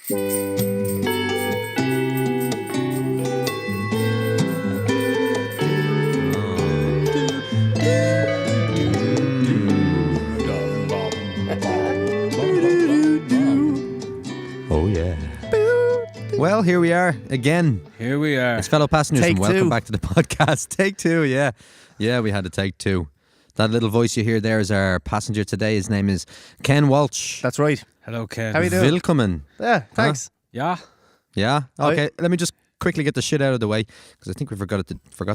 Oh yeah. Well, here we are again. Here we are. It's fellow passengers, Take and welcome two. back to the podcast. Take two, yeah. Yeah, we had to take two. That little voice you hear there is our passenger today. His name is Ken Walsh. That's right. Hello, Ken. How you doing? Willkommen. Yeah, thanks. Yeah. Yeah? Okay, let me just quickly get the shit out of the way, because I think we forgot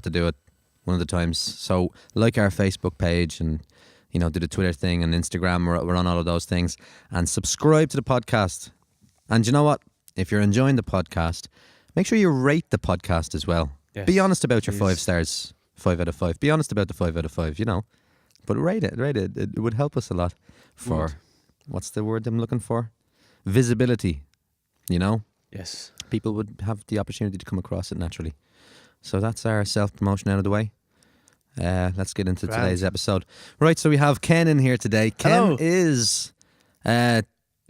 to do it one of the times. So, like our Facebook page and, do the Twitter thing and Instagram. We're on all of those things. And subscribe to the podcast. And you know what? If you're enjoying the podcast, make sure you rate the podcast as well. Yes, Be honest about your please. 5 stars. 5 out of 5. Be honest about the 5 out of 5, But rate it. It would help us a lot for, what's the word I'm looking for? Visibility, Yes. People would have the opportunity to come across it naturally. So that's our self-promotion out of the way. Let's get into Grand. today's episode. Right, so we have Ken in here today. Ken Hello. is... Yeah,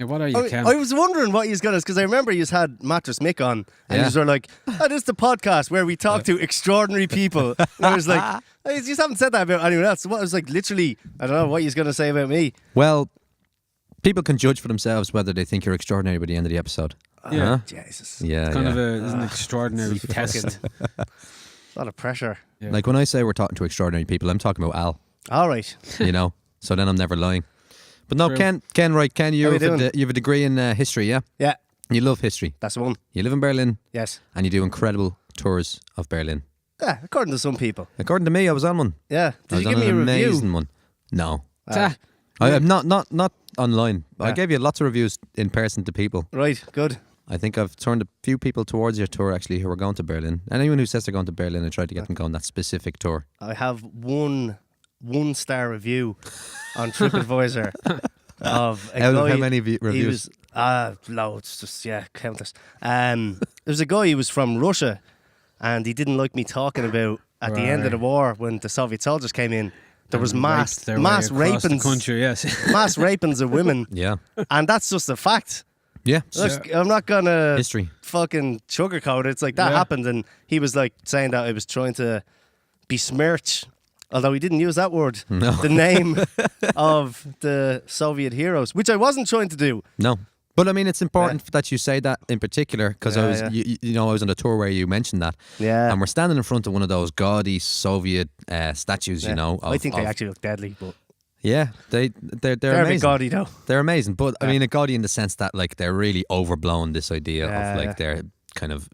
what are you, Ken? I was wondering what you's got us because I remember you had Mattress Mick on and Yeah. you were like, this is the podcast where we talk to extraordinary people. And I was like, you just haven't said that about anyone else. What I was like, literally, I don't know what you's going to say about me. Well, people can judge for themselves whether they think you're extraordinary by the end of the episode. Yeah. Jesus. Yeah, It's kind yeah. of an extraordinary test. A lot of pressure. Yeah. Like when I say we're talking to extraordinary people, I'm talking about Al, All right. So then I'm never lying. But no, True. Ken, right, Ken, you How have, you doing? you have a degree in history, yeah? Yeah, You love history. that's the one. You live in Berlin Yes. and you do incredible tours of Berlin. Yeah, according to some people. According to me, I was on one. Yeah. I Did was you give on me a an review? amazing one. No. Ah, I am not online. I Yeah. gave you lots of reviews in person to people. right, good. I think I've turned a few people towards your tour actually who are going to Berlin. Anyone who says they're going to Berlin, I try to get them going that specific tour. I have one star review on TripAdvisor of a Out guy. of how many He reviews? was loads, just countless. There was a guy who was from Russia, and he didn't like me talking about at the end of the war when the Soviet soldiers came in. There was mass rapings, country, yes. mass rapings of women, Yeah. and that's just a fact. Yeah. Look, I'm not gonna History. fucking sugarcoat it. It's like that Yeah. happened, and he was like saying that I was trying to besmirch, although he didn't use that word, No. the name of the Soviet heroes, which I wasn't trying to do. No. But I mean, it's important that you say that in particular because I was, Yeah. I was on a tour where you mentioned that. Yeah. And we're standing in front of one of those gaudy Soviet statues, I think they actually look deadly, but Yeah, they're they're a bit amazing. gaudy though. They're amazing, but I mean, a gaudy in the sense that like they're really overblown. This idea of like they're kind of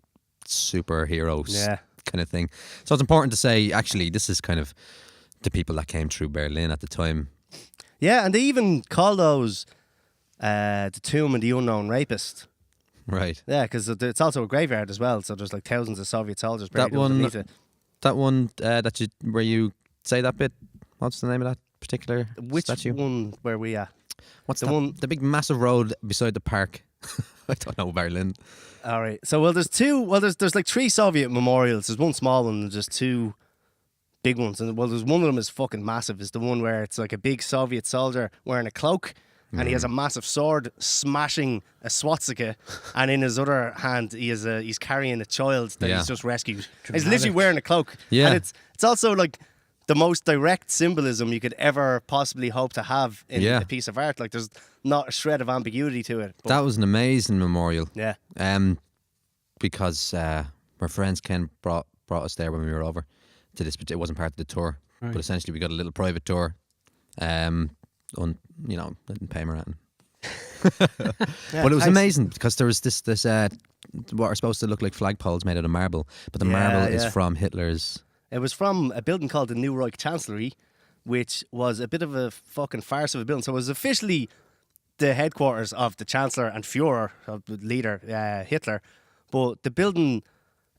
superheroes, Yeah. kind of thing. So it's important to say, actually, this is kind of the people that came through Berlin at the time. Yeah, and they even call those the Tomb of the Unknown Rapist. Right. Yeah, because it's also a graveyard as well, so there's like thousands of Soviet soldiers buried That one- underneath it. That one where you say that bit. What's the name of that particular Which statue? one were we at? What's the that? one- The big massive road beside the park. I don't know Berlin. All right. So there's two. Well, there's like 3 Soviet memorials. There's one small one and there's 2 big ones. And there's one of them is fucking massive. It's the one where it's like a big Soviet soldier wearing a cloak and he has a massive sword smashing a swastika, and in his other hand he's carrying a child that Yeah. he's just rescued. He's literally wearing a cloak. Yeah. And it's also like the most direct symbolism you could ever possibly hope to have in Yeah. a piece of art. Like there's not a shred of ambiguity to it. But That was an amazing memorial. yeah. Because my friends Ken brought us there when we were over to this, but it wasn't part of the tour. Right. But essentially, we got a little private tour. Didn't pay him or anything. Yeah, But it was thanks. amazing because there was this what are supposed to look like flagpoles made out of marble, but the Yeah, marble is yeah. from Hitler's. It was from a building called the New Reich Chancellery, which was a bit of a fucking farce of a building. So it was officially the headquarters of the Chancellor and Führer, of the leader, Hitler. But the building,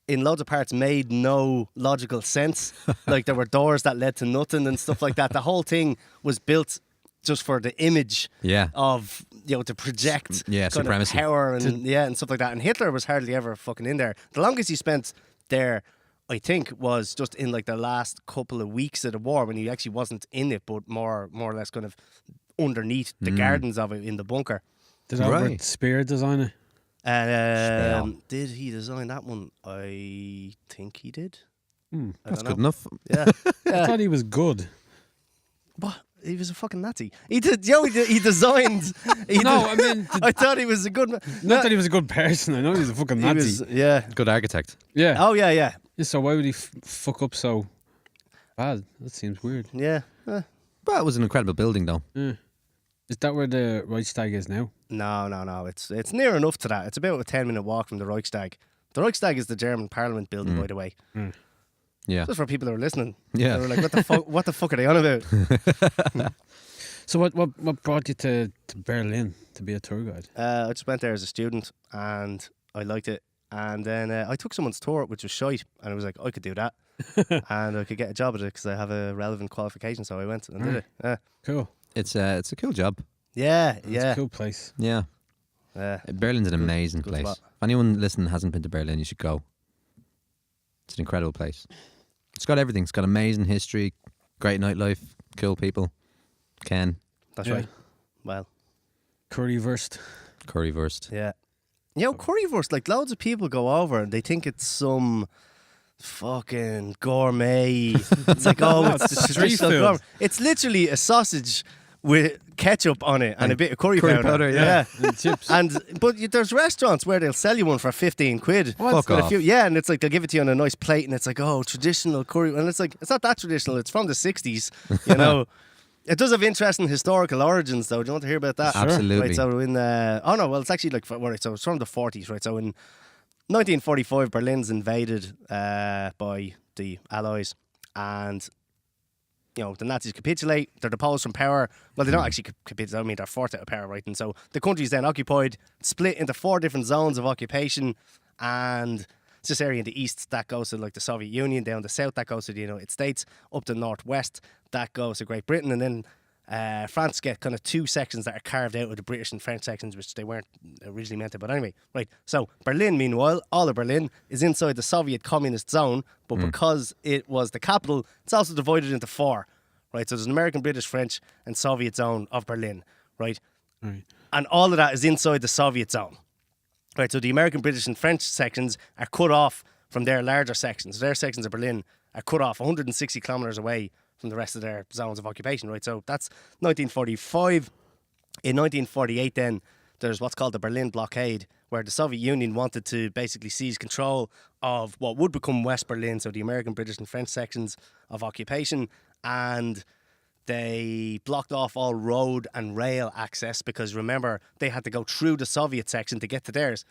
in loads of parts, made no logical sense. Like there were doors that led to nothing and stuff like that. The whole thing was built just for the image Yeah. of, to project Yeah, kind supremacy. of power and stuff like that. And Hitler was hardly ever fucking in there. The longest he spent there, I think, was just in like the last couple of weeks of the war when he actually wasn't in it, but more or less kind of underneath the gardens of it in the bunker. Did Albert Right. Speer design it? Did he design that one? I think he did. That's good enough. Yeah. I thought he was good. What? He was a fucking Nazi. He did. He designed. I thought he was a good man. Not that he was a good person. I know he was a fucking Nazi. Good architect. Yeah. Oh yeah. So why would he fuck up so bad? That seems weird. Yeah. But it was an incredible building, though. Yeah. Is that where the Reichstag is now? No. It's near enough to that. It's about a 10-minute walk from the Reichstag. The Reichstag is the German Parliament building, by the way. Yeah. Just for people that are listening. Yeah. They were like, what the fuck are they on about? So what brought you to Berlin to be a tour guide? I just went there as a student and I liked it. And then I took someone's tour, which was shite. And I was like, I could do that. And I could get a job at it because I have a relevant qualification. So I went and did it. Yeah. Cool. It's a cool job. Yeah. It's a cool place. Yeah. Berlin's an amazing place. spot. If anyone listening hasn't been to Berlin, you should go. It's an incredible place. It's got everything. It's got amazing history, great nightlife, cool people. Ken. That's right. Well. Currywurst. Yeah. Currywurst, like loads of people go over and they think it's some fucking gourmet. It's like, it's the traditional gourmet. It's literally a sausage with ketchup on it and a bit of curry powder. Yeah. And chips. But there's restaurants where they'll sell you one for 15 quid. Fuck off. And it's like they'll give it to you on a nice plate and it's like, traditional curry. And it's like, it's not that traditional. It's from the 60s, you know. It does have interesting historical origins, though. Do you want to hear about that? Sure. Absolutely. Right, so it's actually so it's from the 40s, right? So in 1945, Berlin's invaded by the Allies, and the Nazis capitulate. They're deposed from power. Well, they don't actually capitulate. I mean, they're forced out of power, right? And so the country's then occupied, split into 4 different zones of occupation, and it's this area in the east that goes to like the Soviet Union, down the south that goes to the United States, up the northwest that goes to Great Britain, and then France get kind of 2 sections that are carved out of the British and French sections, which they weren't originally meant to. But anyway, right. So Berlin, meanwhile, all of Berlin is inside the Soviet communist zone, but because it was the capital, it's also divided into 4, right? So there's an American, British, French, and Soviet zone of Berlin, right? And all of that is inside the Soviet zone. Right, so the American, British and French sections are cut off from their larger sections. Their sections of Berlin are cut off 160 kilometres away from the rest of their zones of occupation, right? So that's 1945. In 1948 then, there's what's called the Berlin Blockade, where the Soviet Union wanted to basically seize control of what would become West Berlin, so the American, British and French sections of occupation, and they blocked off all road and rail access because, remember, they had to go through the Soviet section to get to theirs.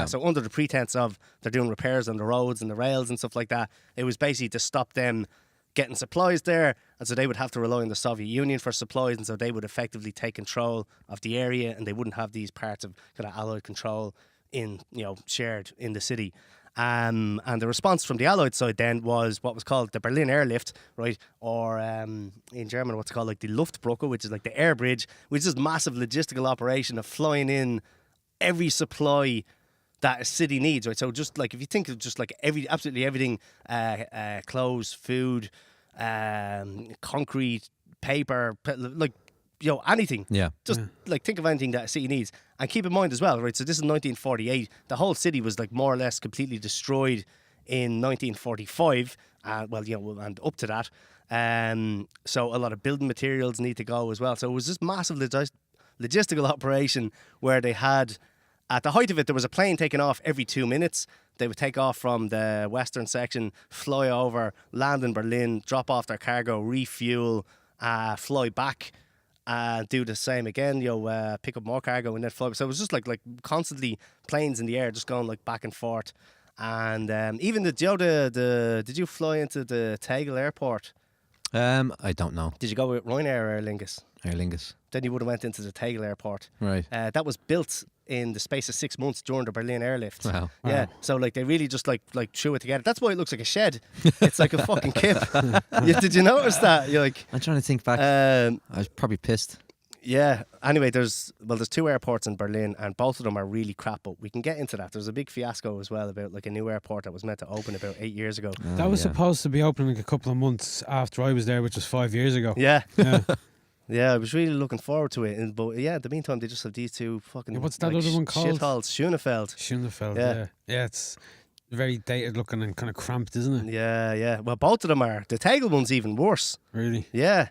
So under the pretense of they're doing repairs on the roads and the rails and stuff like that, it was basically to stop them getting supplies there. And so they would have to rely on the Soviet Union for supplies. And so they would effectively take control of the area and they wouldn't have these parts of kind of Allied control shared in the city. And the response from the Allied side then was what was called the Berlin Airlift, right? Or in German, what's called like the Luftbrücke, which is like the air bridge, which is this massive logistical operation of flying in every supply that a city needs, right? So just like if you think of just like absolutely everything, clothes, food, concrete, paper, anything. Yeah. Just like think of anything that a city needs. And keep in mind as well, right? So this is 1948. The whole city was like more or less completely destroyed in 1945. And up to that. So a lot of building materials need to go as well. So it was this massive logistical operation where they had, at the height of it, there was a plane taking off every 2 minutes. They would take off from the western section, fly over, land in Berlin, drop off their cargo, refuel, fly back. Do the same again, pick up more cargo and then fly. So it was just like constantly planes in the air, just going like back and forth. And even did you fly into the Tegel airport? I don't know. Did you go with Ryanair or Aer Lingus? Aer Lingus. Then you would have went into the Tegel airport. Right. That was built in the space of 6 months during the Berlin airlift. Wow. Yeah. So like they really just like threw it together. That's why it looks like a shed. It's like a fucking kip. Did you notice that? You're like, I'm trying to think back. I was probably pissed. Yeah. Anyway, there's 2 airports in Berlin and both of them are really crap, but we can get into that. There's a big fiasco as well about like a new airport that was meant to open about 8 years ago. That was supposed to be opening a couple of months after I was there, which was 5 years ago. Yeah. Yeah, I was really looking forward to it. But yeah, in the meantime, they just have these two fucking. Yeah, what's that other one called? Shitholes, Schoenefeld. Schoenefeld, Yeah. yeah. Yeah, it's very dated looking and kind of cramped, isn't it? Yeah, yeah. Well, both of them are. The Tegel one's even worse. Really? Yeah.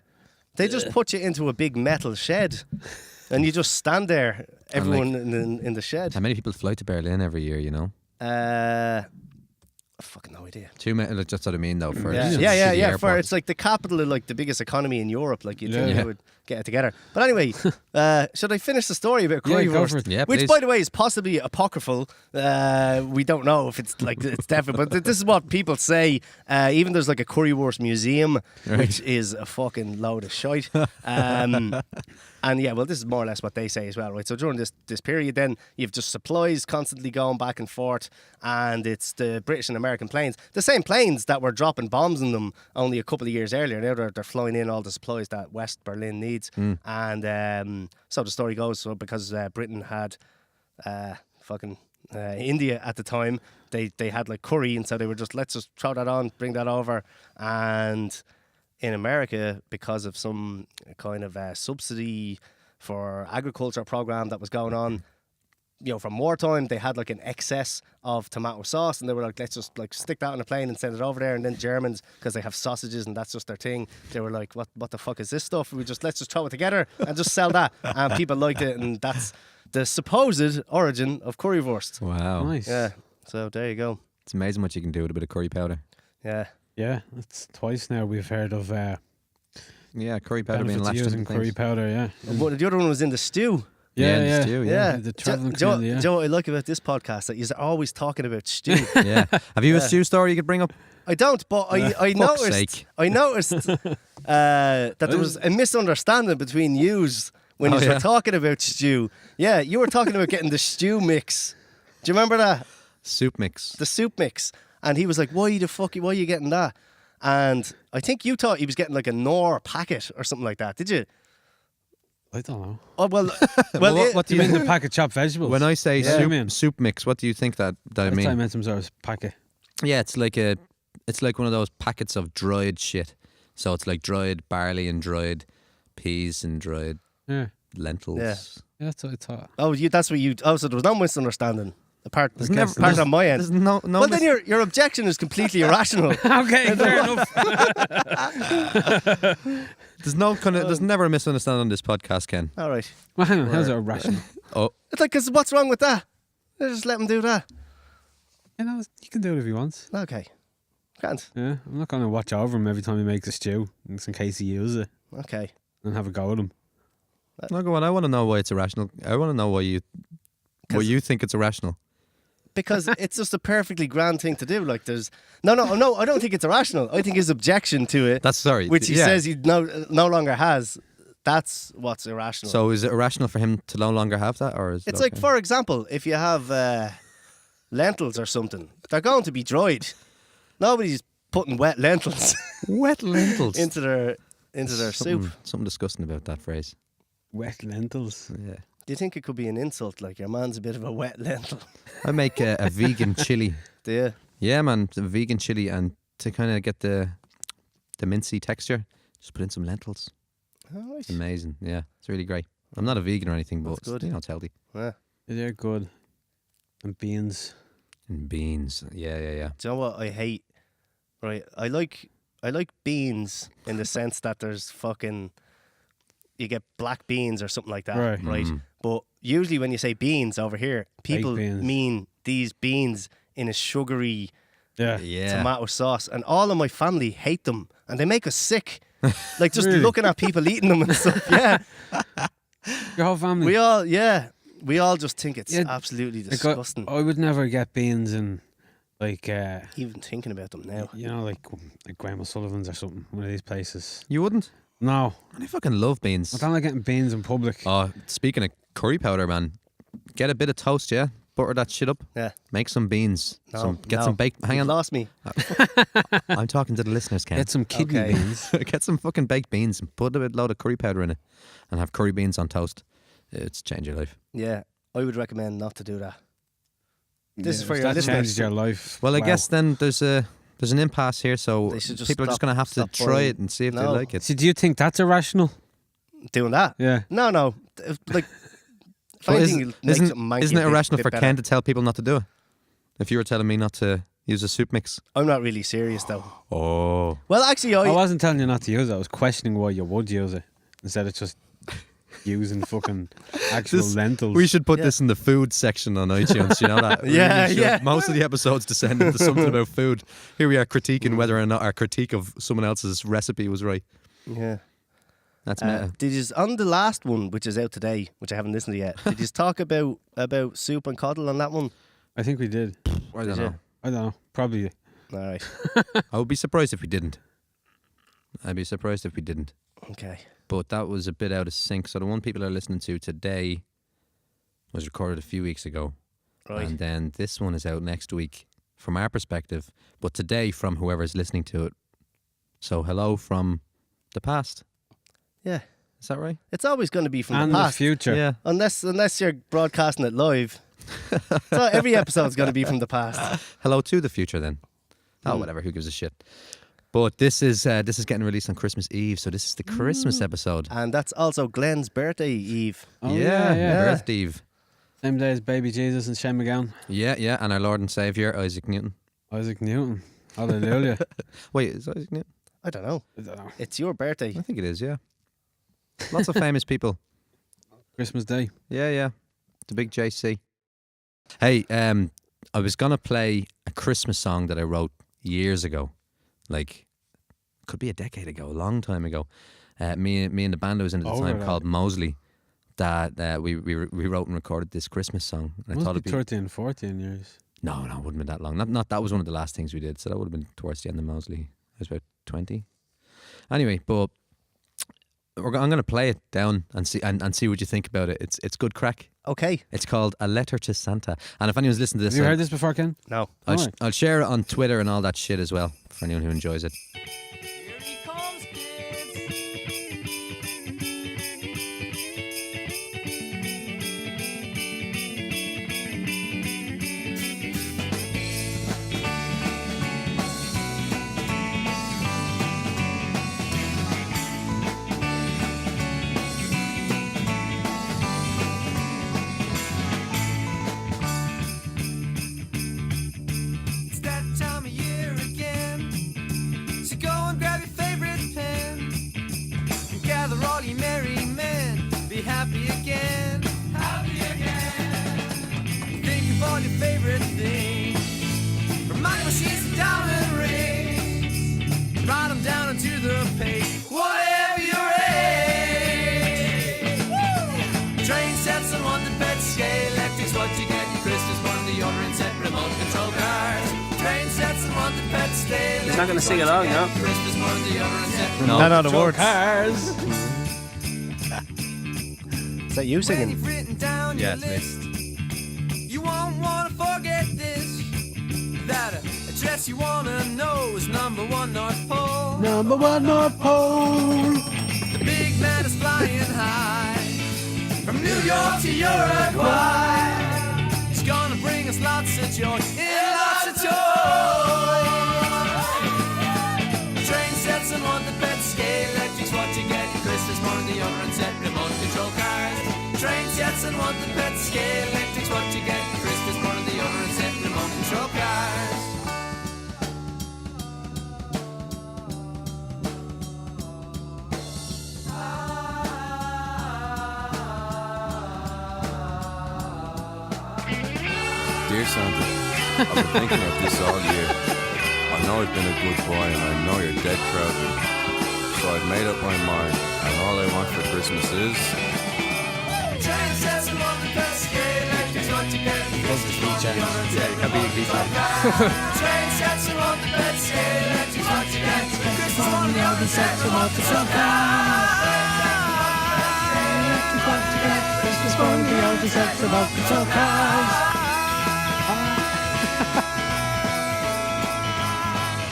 They just put you into a big metal shed and you just stand there, everyone in the shed. How many people fly to Berlin every year, you know? Fucking no idea. Too many, like, that's what I mean, though. For Yeah, a yeah, shitty For airport. it's like the capital of like the biggest economy in Europe. Like you'd think Yeah. they would get it together. But anyway, should I finish the story about Yeah, go currywurst? for it. Yeah, Which, please. by the way, is possibly apocryphal. We don't know if it's like it's definite, but this is what people say. Even there's like a currywurst museum, which is a fucking load of shite. And yeah, well, this is more or less what they say as well, right? So during this period, then you've just supplies constantly going back and forth, and it's the British and American planes, the same planes that were dropping bombs in them only a couple of years earlier. Now they're flying in all the supplies that West Berlin needs, and so the story goes. So because Britain had India at the time, they had like curry, and so they were just let's just throw that on, bring that over, and in America, because of some kind of subsidy for agriculture program that was going on, you know, from wartime, they had like an excess of tomato sauce, and they were like, let's just like stick that on a plane and send it over there. And then Germans, because they have sausages and that's just their thing, they were like, what the fuck is this stuff? Let's just throw it together and just sell that. And people liked it, and that's the supposed origin of currywurst. Wow. Nice. Yeah. So there you go. It's amazing what you can do with a bit of curry powder. Yeah. Yeah, it's twice now we've heard of Yeah, curry powder being benefits of latched using into curry things. powder, yeah. But the other one was in the stew. Yeah, Yeah, the stew, Yeah. The travelling Do community, you know what I like about this podcast? That you're always talking about stew. Yeah. Have you a Yeah. stew story you could bring up? I don't, but I Fuck's noticed. sake. I noticed that there was a misunderstanding between yous when Oh, you yeah? were talking about stew. Yeah, you were talking about getting the stew mix. Do you remember that? Soup mix. The soup mix. And he was like, why are you getting that? And I think you thought he was getting like a Knorr packet or something like that. Did you? I don't know. Oh, well, What Do you mean the pack of chopped vegetables? When I say Yeah. soup, soup mix, what do you think that I I thought I mean? meant some sort of packet. Yeah, it's like one of those packets of dried shit. So it's like dried barley and dried peas and dried Yeah. lentils. Yeah. Yeah, that's what I thought. so there was no misterstanding. Apart There's never- apart on my There's end. no Well, then your objection is completely irrational. Okay, fair enough. there's never a misunderstanding on this podcast, Ken. All right. Well, hang on, how's it irrational? Oh, It's like, because what's wrong with that? Just let him do that. You know, you can do it if you want. Okay. Grant. Yeah, I'm not going to watch over him every time he makes a stew, just in case he uses it, Okay. and have a go at him. no, go on. I want to know why it's irrational. I want to know why you think it's irrational. Because it's just a perfectly grand thing to do. Like there's no, I don't think it's irrational. I think his objection to it, That's sorry. which he yeah. says he no longer has, that's what's irrational. So is it irrational for him to no longer have that, or is it it's like, for example, if you have lentils or something, they're going to be dried. Nobody's putting wet lentils wet lentils into their soup. Something disgusting about that phrase. Wet lentils. Yeah. Do you think it could be an insult? Like your man's a bit of a wet lentil. I make a vegan chili. Do you? Yeah, man, a vegan chili, and to kind of get the mincy texture, just put in some lentils. All right. It's amazing. Yeah, it's really great. I'm not a vegan or anything, but That's good. you know, it's healthy. Yeah. They're good. And beans. And beans. Yeah. Do you know what I hate? Right, I like beans in the sense that there's you get black beans or something like that, Right. right? Mm. But usually when you say beans over here, people beans. mean these beans in a sugary Yeah. Yeah. tomato sauce, and all of my family hate them, and they make us sick. Like just Really? looking at people eating them and stuff. Yeah, Your whole family. we all just think it's Yeah, absolutely Like, disgusting. I would never get beans in, like, Even thinking about them now. you know, like Graham O'Sullivan's or something. One of these places. You wouldn't? No, I fucking love beans. I don't like getting beans in public. Oh, speaking of curry powder, man, get a bit of toast, yeah? Butter that shit up. Yeah. Make some beans. No, Get some baked. Hang You've on. lost me. I'm talking to the listeners, Ken. Get some kidney Okay. beans. Get some fucking baked beans and put a load of curry powder in it and have curry beans on toast. It's change your life. Yeah, I would recommend not to do that. This is for If your that listeners. changes your life. Well, I wow. guess then there's an impasse here, so They should just people are just stop- going to have to stop try buying. it and see if they No. like it. So do you think that's irrational? Doing that? Yeah. No. Like, if Well, anything, it'll make something manky isn't a it bit- irrational bit for better. Ken to tell people not to do it? If you were telling me not to use a soup mix. I'm not really serious though. Oh. Well, actually, I wasn't telling you not to use it. I was questioning why you would use it instead of just using fucking actual lentils. We should put this in the food section on iTunes. You know that? We Yeah, should. yeah. Most of the episodes descend into something about food. Here we are critiquing whether or not our critique of someone else's recipe was right. Yeah. That's meta. Did you on the last one, which is out today, which I haven't listened to yet? Did you talk about soup and coddle on that one? I think we did. I don't know. I don't know. Probably. All right. I would be surprised if we didn't. I'd be surprised if we didn't. Okay. But that was a bit out of sync. So the one people are listening to today was recorded a few weeks ago. Right. And then this one is out next week from our perspective. But today from whoever's listening to it. So hello from the past. Yeah. Is that right? It's always going to be from And the the past. future. Yeah. Unless you're broadcasting it live. So every episode's going to be from the past. Hello to the future then. Oh, whatever. Who gives a shit? But this is getting released on Christmas Eve. So this is the Christmas episode. And that's also Glenn's birthday, Eve. Oh, yeah. yeah. Birthday Eve. Same day as Baby Jesus and Shane McGowan. Yeah. And our Lord and Saviour, Isaac Newton. Isaac Newton. Hallelujah. Wait, is Isaac Newton? I don't know. I don't know. It's your birthday. I think it is, yeah. Lots of famous people. Christmas Day. Yeah. The big JC. Hey, I was going to play a Christmas song that I wrote years ago. Like, could be a decade ago, a long time ago. Me and the band I was in at the Over time that. called Mosley, that we wrote and recorded this Christmas song. And I Must thought be it'd be 13, 14 years. No, it wouldn't have been that long. Not that was one of the last things we did. So that would have been towards the end of Mosley. I was about 20. Anyway, but I'm going to play it down and see what you think about it. It's good crack. Okay. It's called A Letter to Santa. And if anyone's listening to this, Have you heard this before, Ken? No. I'll share it on Twitter and all that shit as well for anyone who enjoys it. Here he comes, kids. It's that time of year again. So go and grab your favorite pen and gather all you merry men. Be happy again. Happy again. Think of all your favorite things. From money machines to diamond rings. Write them down onto the page. Whatever your age. Train sets and London pet scale. Electric's what you get. Christmas morning, the ordering set remote control cars. Train sets and London pet scale. He's not gonna sing along, no? Christmas morning, the ordering set No. None of the words. Cars. Is that you When singing? you've written down Yeah, your it's me. list, you won't want to forget this. That address you want to know is number 1 North Pole. Number 1 North Pole. The big man is flying high from New York to Uruguay. He's gonna bring us lots of joy and lots of toys. Train sets and London pet scale. Electric's what you get. Christmas morning, the other and set remote control cars. Train sets and London pet scale. Electric's what you get. Christmas morning, the other and set remote control cars. Dear Santa, I've been thinking of this all year. I know I've been a good boy and I know you're dead proud of me. So I've made up my mind and all I want for Christmas is... Train sets and London pet scale. Electric's what you get. Christmas morning, the other and set Can't be a beat like Train sets and London pet scale. Electric's what you get. Christmas morning, the other and set remote control cars. Christmas morning, the old set about control cars.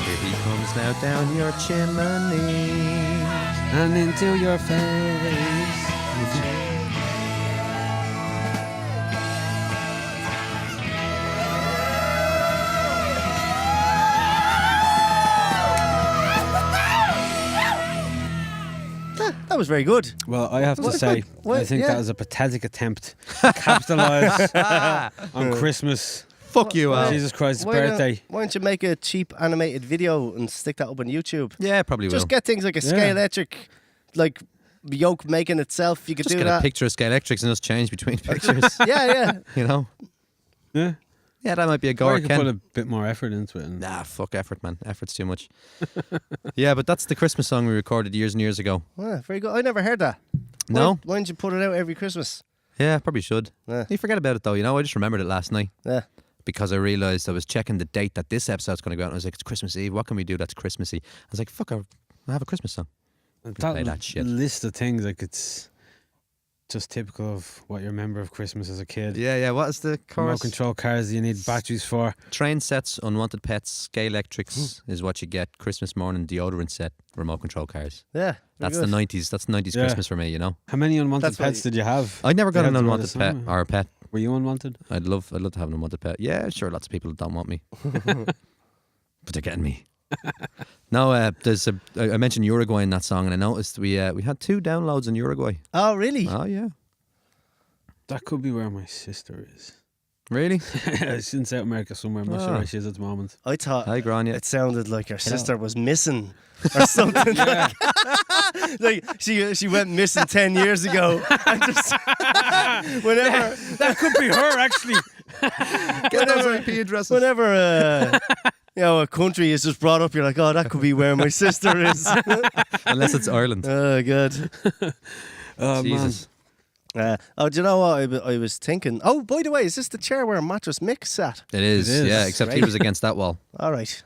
Here he comes now down your chimney. And into your face. That was very good. Well, I have to What- say, what- I think yeah. that was a pathetic attempt to capitalise on Christmas. Fuck you, Al. Jesus Christ's Why don't- birthday. Why don't you make a cheap animated video and stick that up on YouTube? Yeah, probably will. Just get things like a Yeah. scale electric, like yoke making itself. You could Just do get that. a picture of Scale Electrics and just change between pictures. Yeah. You know? Yeah. Yeah, that might be a go. Or Or you could put a Ken. bit more effort into it. And Nah, fuck effort, man. Effort's too much. Yeah, but that's the Christmas song we recorded years and years ago. Yeah, very good. I never heard that. No? Why don't you put it out every Christmas? Yeah, probably should. Yeah. You forget about it though, you know? I just remembered it last night Yeah. because I realised I was checking the date that this episode's going to go out and I was like, it's Christmas Eve. What can we do that's Christmassy? I was like, fuck, I have a Christmas song. play that shit. list of things, like, it's just typical of what you remember of Christmas as a kid. Yeah. What is the Remote chorus? control cars you need batteries for. Train sets, unwanted pets, Scale Electrics is what you get. Christmas morning deodorant set, remote control cars. Yeah. very That's good. the 90s. That's 90s Yeah. Christmas for me, you know? How many unwanted That's what pets you- did you have? I never got You an had to wear unwanted the pet song. or a pet. Were you unwanted? I'd love to have an unwanted pet. Yeah, sure, lots of people don't want me. But they're getting me. No, I mentioned Uruguay in that song and I noticed we had 2 downloads in Uruguay. Oh, really? Oh yeah. That could be where my sister is. Really? She's in South America somewhere. I'm not sure Oh. where she is at the moment. I thought Hi, Grania. it sounded like her sister was missing or something. Like she went missing 10 years ago. And just whenever That could be her, actually. Get those IP addresses. whenever a country is just brought up, you're like, oh, that could be where my sister is. Unless it's Ireland. Oh, God. Oh, Jesus. Do you know what I was thinking? Oh, by the way, is this the chair where Mattress Mick sat? It is. It is. Yeah, except he Right. was against that wall. All right.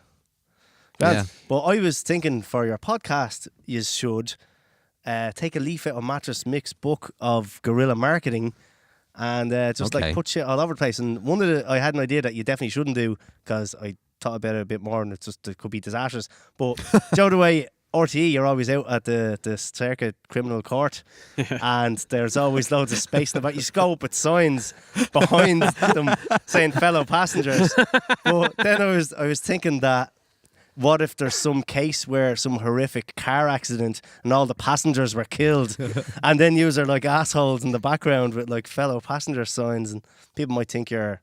Grand. Yeah. But I was thinking for your podcast, you should take a leaf out of Mattress Mick's book of guerrilla marketing and just Okay. like put shit all over the place. And I had an idea that you definitely shouldn't do because I thought about it a bit more and it could be disastrous. But Joe, the way RTE, you're always out at the circuit criminal court and there's always loads of space in the back. You scope with signs behind them saying fellow passengers. But then I was thinking that what if there's some case where some horrific car accident and all the passengers were killed and then yous are like assholes in the background with like fellow passenger signs and people might think you're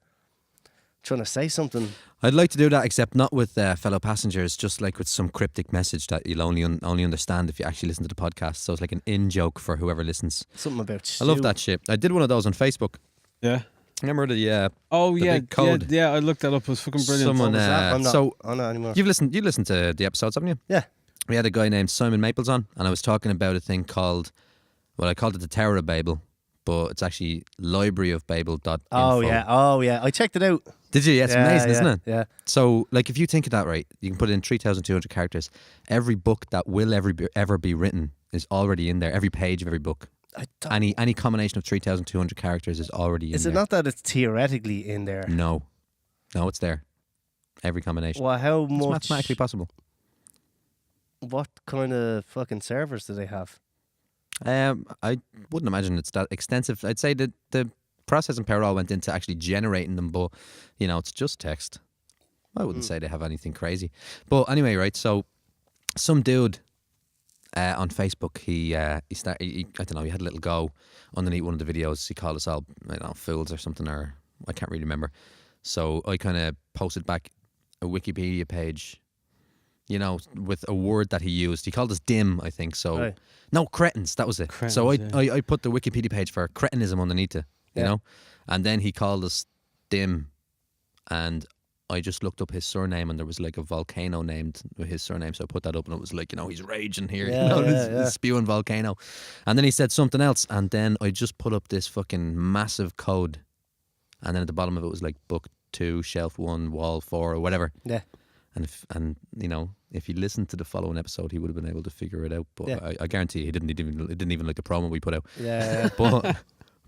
trying to say something. I'd like to do that, except not with fellow passengers, just like with some cryptic message that you'll only understand if you actually listen to the podcast. So it's like an in-joke for whoever listens. Something about I love Stu. that shit. I did one of those on Facebook. Yeah. Remember the Oh, The yeah. big code. Yeah, I looked that up. It was fucking brilliant. someone. What was that? I'm not So on it anymore. you listened to the episodes, haven't you? Yeah. We had a guy named Simon Maples on, and I was talking about a thing called, well, I called it the Tower of Babel, but it's actually libraryofbabel.info. Oh yeah. I checked it out. Did you? Yeah, it's amazing, isn't it? Yeah. So, like, if you think of that right, you can put in 3,200 characters. Every book that will ever be written is already in there. Every page of every book. I don't- Any combination of 3,200 characters is already in Is there. it not that it's theoretically in there? No, it's there. Every combination. Well, how It's much? mathematically possible. What kind of fucking servers do they have? I wouldn't imagine it's that extensive. I'd say that the processing power all went into actually generating them, but it's just text. I wouldn't say they have anything crazy. But anyway, right? So some dude on Facebook, he started. I don't know. He had a little go underneath one of the videos. He called us all, fools or something, or I can't really remember. So I kind of posted back a Wikipedia page, with a word that he used. He called us dim, I think. So Right. no, cretins. That was it. So Cretins, I put the Wikipedia page for cretinism underneath it, you Yeah. know, and then he called us dim, and I just looked up his surname, and there was like a volcano named with his surname. So I put that up, and it was like, he's raging here, Yeah, this spewing volcano. And then he said something else, and then I just put up this fucking massive code, and then at the bottom of it was like book 2, shelf 1, wall 4, or whatever. Yeah. And if he listened to the following episode, he would have been able to figure it out. But Yeah. I guarantee he didn't even like the promo we put out. Yeah.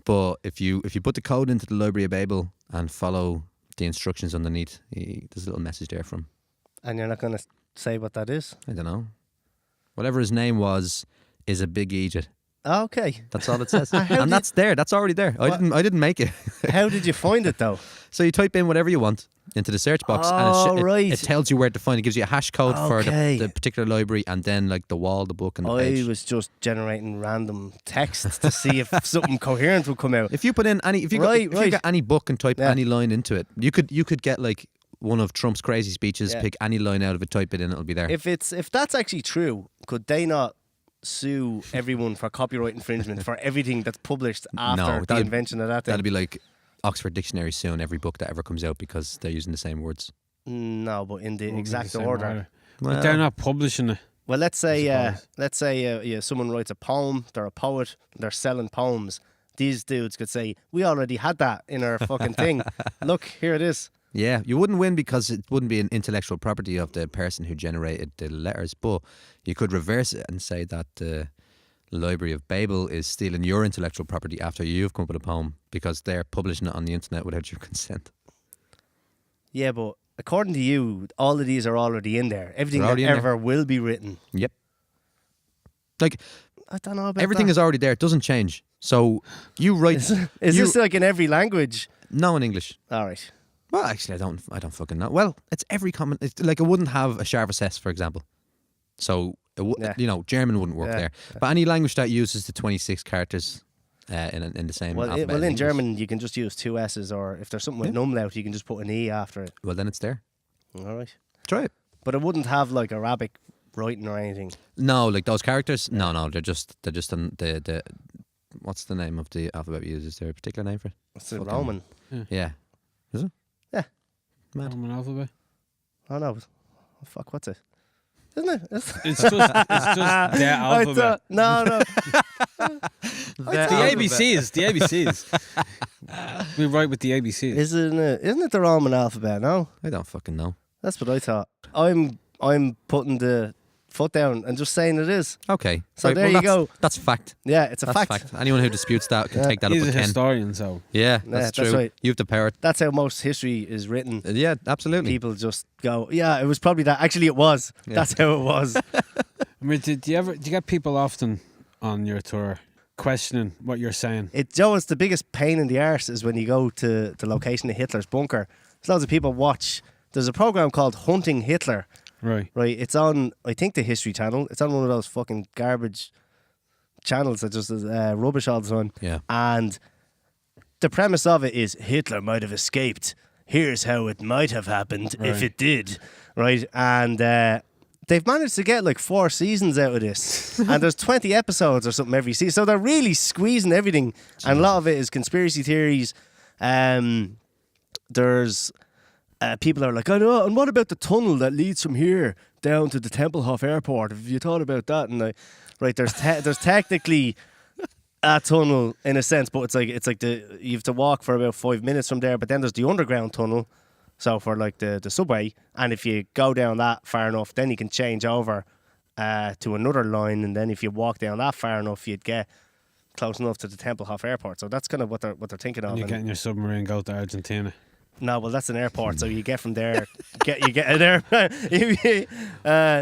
But if you put the code into the Library of Babel and follow the instructions underneath, there's a little message there from, And you're not going to say what that is? I don't know, whatever his name was, is a big idiot. Okay. That's all it says, How and that's there. That's already there. I didn't make it. How did you find it though? So you type in whatever you want into the search box, Oh, and right. it tells you where to find it. It gives you a hash code for Okay. the particular library, and then like the wall, the book, and the I page. was just generating random text to see if something coherent would come out. If you put in if you Right. got any book and type Yeah. any line into it, you could get like one of Trump's crazy speeches. Yeah. Pick any line out of it, type it in, it'll be there. If that's actually true, could they not sue everyone for copyright infringement for everything that's published after the that'd- invention of that thing? That'd be like Oxford Dictionary soon. Every book that ever comes out because they're using the same words. No, but in the Won't be exact the same order. But they're not publishing it. Well, let's say suppose. someone writes a poem, they're a poet, they're selling poems. These dudes could say, we already had that in our fucking thing. Look, here it is. Yeah, you wouldn't win because it wouldn't be an intellectual property of the person who generated the letters, but you could reverse it and say that the Library of Babel is stealing your intellectual property after you've come up with a poem because they're publishing it on the internet without your consent. Yeah, but according to you, all of these are already in there. Everything They're that already in there. ever will be written. Yep. Like, I don't know about everything that. is already there. It doesn't change. So you write... Is you- this like in every language? No, in English. All right. Well, actually, I don't fucking know. Well, it's every common... It's like, it wouldn't have a Sharp S, for example. So, Yeah. German wouldn't work Yeah. there. But any language that uses the 26 characters in the same Well, alphabet in English, German, you can just use two S's, or if there's something with umlaut, you can just put an E after it. well, then it's there. All right. Try it. But it wouldn't have like Arabic writing or anything. No, like those characters. No, they're just on the. What's the name of the alphabet we use? Is there a particular name for it? It's a Fucking- Roman. Yeah. Is it? Yeah. Mad. Roman alphabet. Oh no. Oh, fuck, what's it? Isn't it? It's just their I alphabet. thought, no. The ABCs. The ABCs. We write with the ABCs. Isn't it the Roman alphabet? No, I don't fucking know. that's what I thought. I'm putting the foot down and just saying it is. Okay. So there you that's- go. That's fact. Yeah, it's a That's fact. Anyone who disputes that can Yeah. take that He's up a with Ken. historian, so Yeah, Yeah, that's true. that's right. You have the power. That's how most history is written. Yeah, absolutely. People just go, yeah, it was probably that. Actually, it was. Yeah. That's how it was. I mean, do you get people often on your tour questioning what you're saying? It's the biggest pain in the arse is when you go to the location of Hitler's bunker. There's loads of people watch. There's a program called Hunting Hitler. Right. Right, it's on, I think, the History Channel. It's on one of those fucking garbage channels that just is rubbish all the time. Yeah. And the premise of it is Hitler might have escaped. Here's how it might have happened if Right. it did. Right, and they've managed to get like 4 seasons out of this. And there's 20 episodes or something every season. So they're really squeezing everything. And a lot of it is conspiracy theories. There's... people are like, I know, and what about the tunnel that leads from here down to the Tempelhof airport? Have you thought about that? And right, there's technically a tunnel in a sense, but it's like you have to walk for about 5 minutes from there. But then there's the underground tunnel, so for like the subway, and if you go down that far enough, then you can change over to another line, and then if you walk down that far enough, you'd get close enough to the Tempelhof airport. So that's kind of what they're thinking of. And you And- get in your submarine, go to Argentina. No, well, that's an airport, so you get from there, you get an air,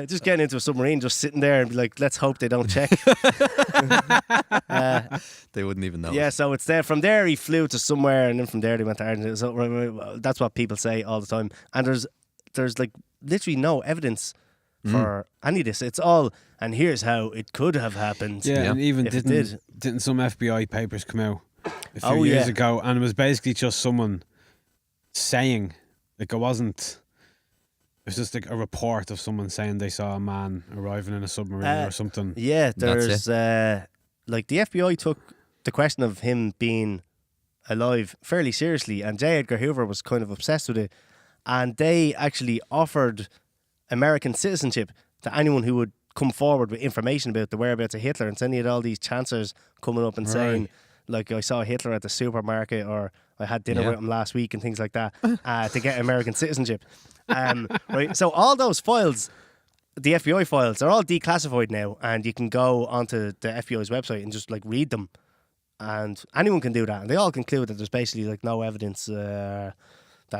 just getting into a submarine, just sitting there and be like, let's hope they don't check. They wouldn't even know. Yeah, so it's there. From there, he flew to somewhere, and then from there, they went to Argentina. So that's what people say all the time. And there's like literally no evidence for any of this. It's all, and here's how it could have happened. Yeah, Yeah. and even If it didn't some FBI papers come out a few Oh, years yeah. ago, and it was basically just someone saying, like, it was just like a report of someone saying they saw a man arriving in a submarine or something. Yeah, That's there's like the FBI took the question of him being alive fairly seriously, and J. Edgar Hoover was kind of obsessed with it, and they actually offered American citizenship to anyone who would come forward with information about the whereabouts of Hitler. And then you had all these chancers coming up and saying, like, I saw Hitler at the supermarket, or I had dinner Yeah. with him last week, and things like that, to get American citizenship. Right. So all those files, the FBI files, are all declassified now, and you can go onto the FBI's website and just like read them, and anyone can do that, and they all conclude that there's basically like no evidence that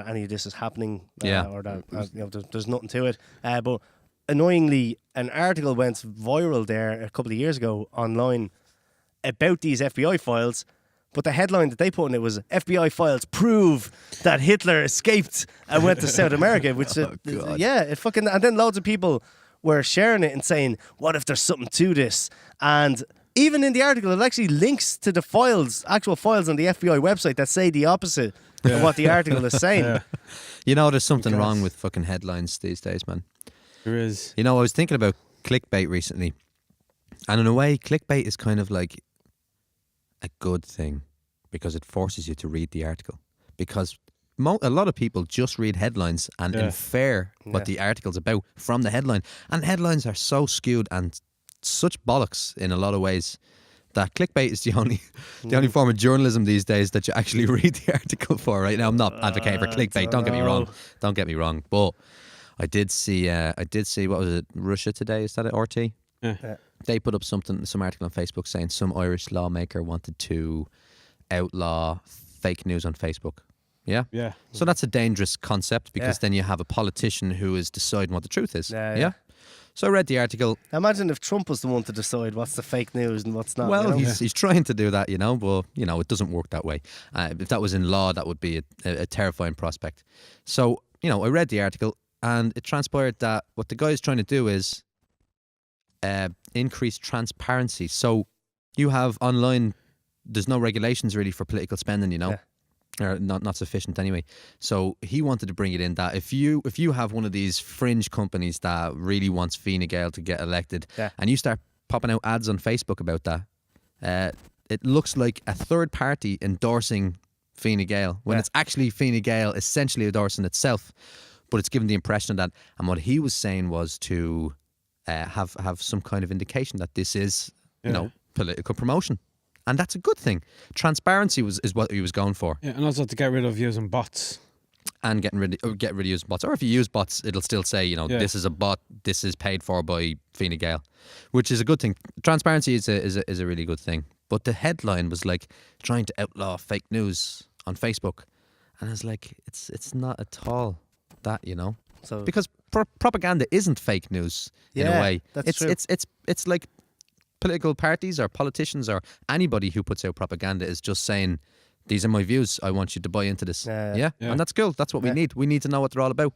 any of this is happening, Yeah. or that there's nothing to it. But annoyingly, an article went viral there a couple of years ago online about these FBI files. But the headline that they put in it was FBI files prove that Hitler escaped and went to South America, which God. yeah, it fucking, and then loads of people were sharing it and saying, what if there's something to this? And even in the article, it actually links to the files, actual files on the FBI website that say the opposite of what the article is saying. Yeah. You know, there's something wrong with fucking headlines these days, man. There is. You know, I was thinking about clickbait recently, and in a way, clickbait is kind of like a good thing because it forces you to read the article. Because a lot of people just read headlines and infer what the article's about from the headline. And headlines are so skewed and such bollocks in a lot of ways that clickbait is the only form of journalism these days that you actually read the article for. Right now, I'm not advocating for clickbait. Don't get me wrong. Don't get me wrong. But I did see what was it? Russia Today, is that it? RT? Yeah. They put up some article on Facebook saying some Irish lawmaker wanted to outlaw fake news on Facebook. Yeah? Yeah. So that's a dangerous concept because then you have a politician who is deciding what the truth is. Yeah. So I read the article. Imagine if Trump was the one to decide what's the fake news and what's not. Well, you know? he's trying to do that, you know, but, you know, it doesn't work that way. If that was in law, that would be a terrifying prospect. So, you know, I read the article and it transpired that what the guy is trying to do is increase transparency. So you have online, there's no regulations really for political spending, you know. Or not sufficient anyway. So he wanted to bring it in that if you have one of these fringe companies that really wants Fine Gael to get elected, and you start popping out ads on Facebook about that, it looks like a third party endorsing Fine Gael when it's actually Fine Gael essentially endorsing itself, but it's given the impression of that. And what he was saying was to have some kind of indication that this is you know, political promotion. And that's a good thing. Transparency is what he was going for. Yeah, and also to get rid of using bots. And get rid of using bots. Or if you use bots, it'll still say, you know, this is a bot, this is paid for by Fine Gael, which is a good thing. Transparency is a really good thing. But the headline was like trying to outlaw fake news on Facebook. And I was like, it's not at all that, you know. So because propaganda isn't fake news in a way. That's true. It's like political parties or politicians or anybody who puts out propaganda is just saying, these are my views, I want you to buy into this. Yeah. And that's cool. That's what we need. We need to know what they're all about.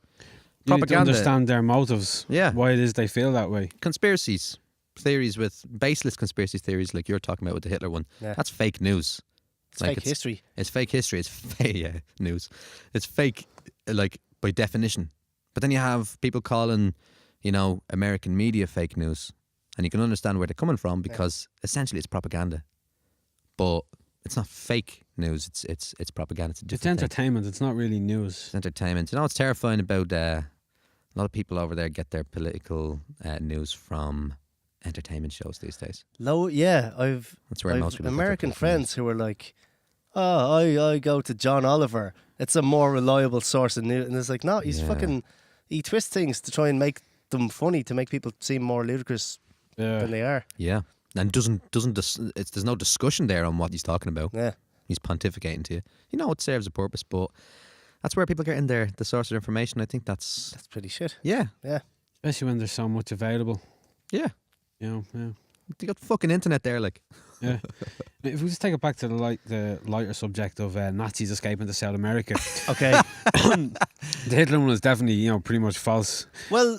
You need to understand their motives. Why it is they feel that way. Conspiracies, theories with baseless conspiracy theories like you're talking about with the Hitler one. That's fake news. It's like fake history. It's fake history. It's fake news. It's fake, like, by definition. But then you have people calling, you know, American media fake news. And you can understand where they're coming from because essentially it's propaganda. But it's not fake news. It's propaganda. It's entertainment. It's not really news. It's entertainment. You know, it's terrifying about a lot of people over there get their political news from entertainment shows these days. That's where most people American friends who are like, I go to John Oliver. It's a more reliable source of news. And it's like, no, he twists things to try and make them funny, to make people seem more ludicrous than they are. Yeah. And there's no discussion there on what he's talking about. Yeah. He's pontificating to you. You know, it serves a purpose, but that's where people get in the source of information. I think that's pretty shit. Yeah. Yeah. Especially when there's so much available. Yeah. You know, You got fucking internet there, like. Yeah. If we just take it back to the lighter subject of Nazis escaping to South America. Okay. The Hitler one was definitely, you know, pretty much false. Well,